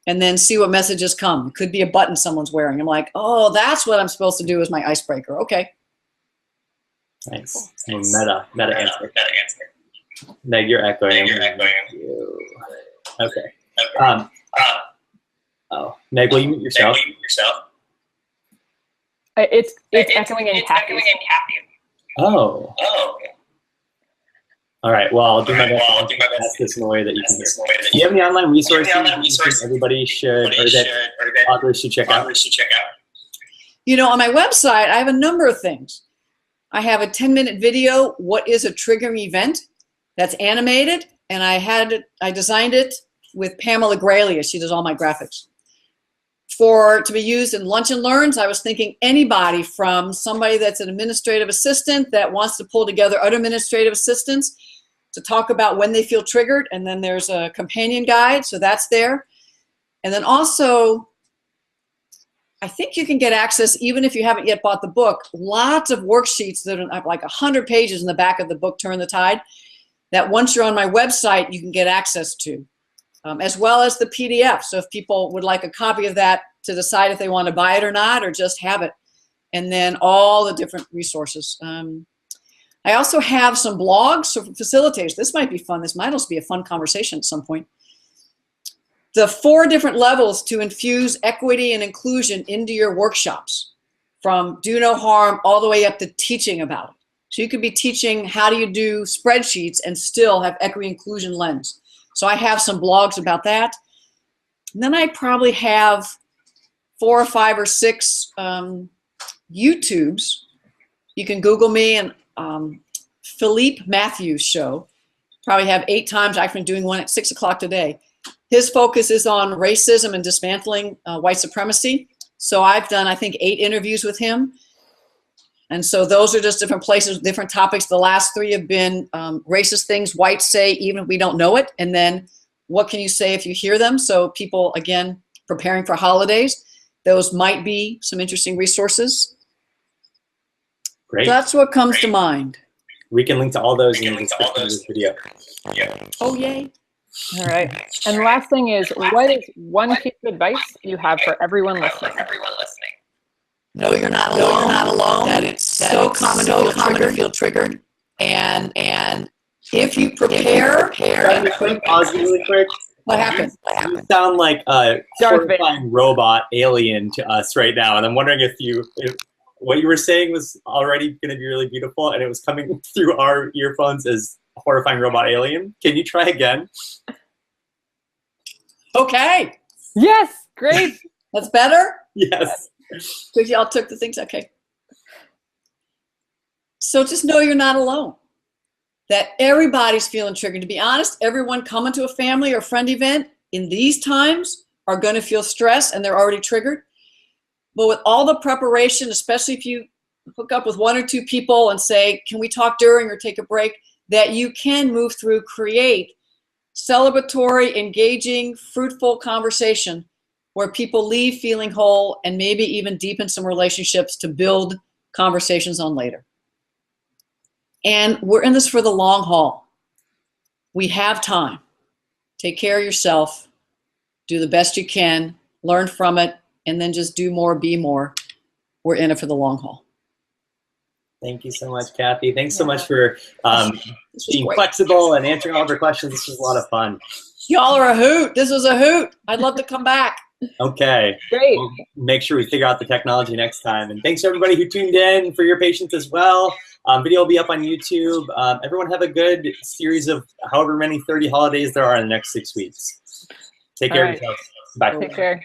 And then see what messages come. It could be a button someone's wearing. I'm like, oh, that's what I'm supposed to do as my icebreaker. Okay. Thanks. Meta answer. Meg, you're echoing. Okay. Oh, Meg, will you mute yourself? It's echoing in Kathy. Oh. All right. Well, I'll do my best to ask this in a way that you can hear. Do you have any online resources that everybody should, or that authors should check out? On my website, I have a number of things. I have a 10-minute video, what is a triggering event, that's animated, and I designed it with Pamela Graylia. She does all my graphics. To be used in lunch and learns, I was thinking anybody from somebody that's an administrative assistant that wants to pull together other administrative assistants to talk about when they feel triggered, and then there's a companion guide, so that's there. And then also, I think you can get access, even if you haven't yet bought the book, lots of worksheets that are like 100 pages in the back of the book, Turn the Tide, that once you're on my website, you can get access to, as well as the PDF. So if people would like a copy of that to decide if they want to buy it or not, or just have it, and then all the different resources. I also have some blogs for facilitators. This might be fun. This might also be a fun conversation at some point. The 4 different levels to infuse equity and inclusion into your workshops, from do no harm all the way up to teaching about it. So you could be teaching how do you do spreadsheets and still have equity inclusion lens. So I have some blogs about that. And then I probably have 4 or 5 or 6 YouTubes. You can Google me and Philippe Matthews show. Probably have 8 times. I've been doing one at 6 o'clock today. His focus is on racism and dismantling white supremacy. So I've done, I think, 8 interviews with him. And so those are just different places, different topics. The last 3 have been racist things whites say even if we don't know it. And then what can you say if you hear them? So people, again, preparing for holidays, those might be some interesting resources. Great. That's what comes to mind. We can link to all those in the description of this video. Oh, yay. All right. And the last thing is, what is one piece of advice you have for everyone listening? No, you're not alone. No, you're not alone. That it's so common to feel triggered. And if you prepare, Pause really quick. What happened? You sound like a horrifying robot alien to us right now, and I'm wondering if what you were saying was already going to be really beautiful, and it was coming through our earphones as a horrifying robot alien. Can you try again? Okay. Yes, great. That's better? Yes. Because y'all took the things, okay. So just know you're not alone. That everybody's feeling triggered. To be honest, everyone coming to a family or friend event in these times are going to feel stress, and they're already triggered. But with all the preparation, especially if you hook up with 1 or 2 people and say, can we talk during or take a break, that you can move through, create celebratory, engaging, fruitful conversation where people leave feeling whole and maybe even deepen some relationships to build conversations on later. And we're in this for the long haul. We have time. Take care of yourself, do the best you can, learn from it, and then just do more, be more. We're in it for the long haul. Thank you so much, Kathy. Thanks so much for being great. flexible and answering all of our questions. This was a lot of fun. Y'all are a hoot. This was a hoot. I'd love to come back. Okay. Great. We'll make sure we figure out the technology next time. And thanks to everybody who tuned in, for your patience as well. Video will be up on YouTube. Everyone have a good series of however many 30 holidays there are in the next 6 weeks. Take care of yourselves. Bye. Take care.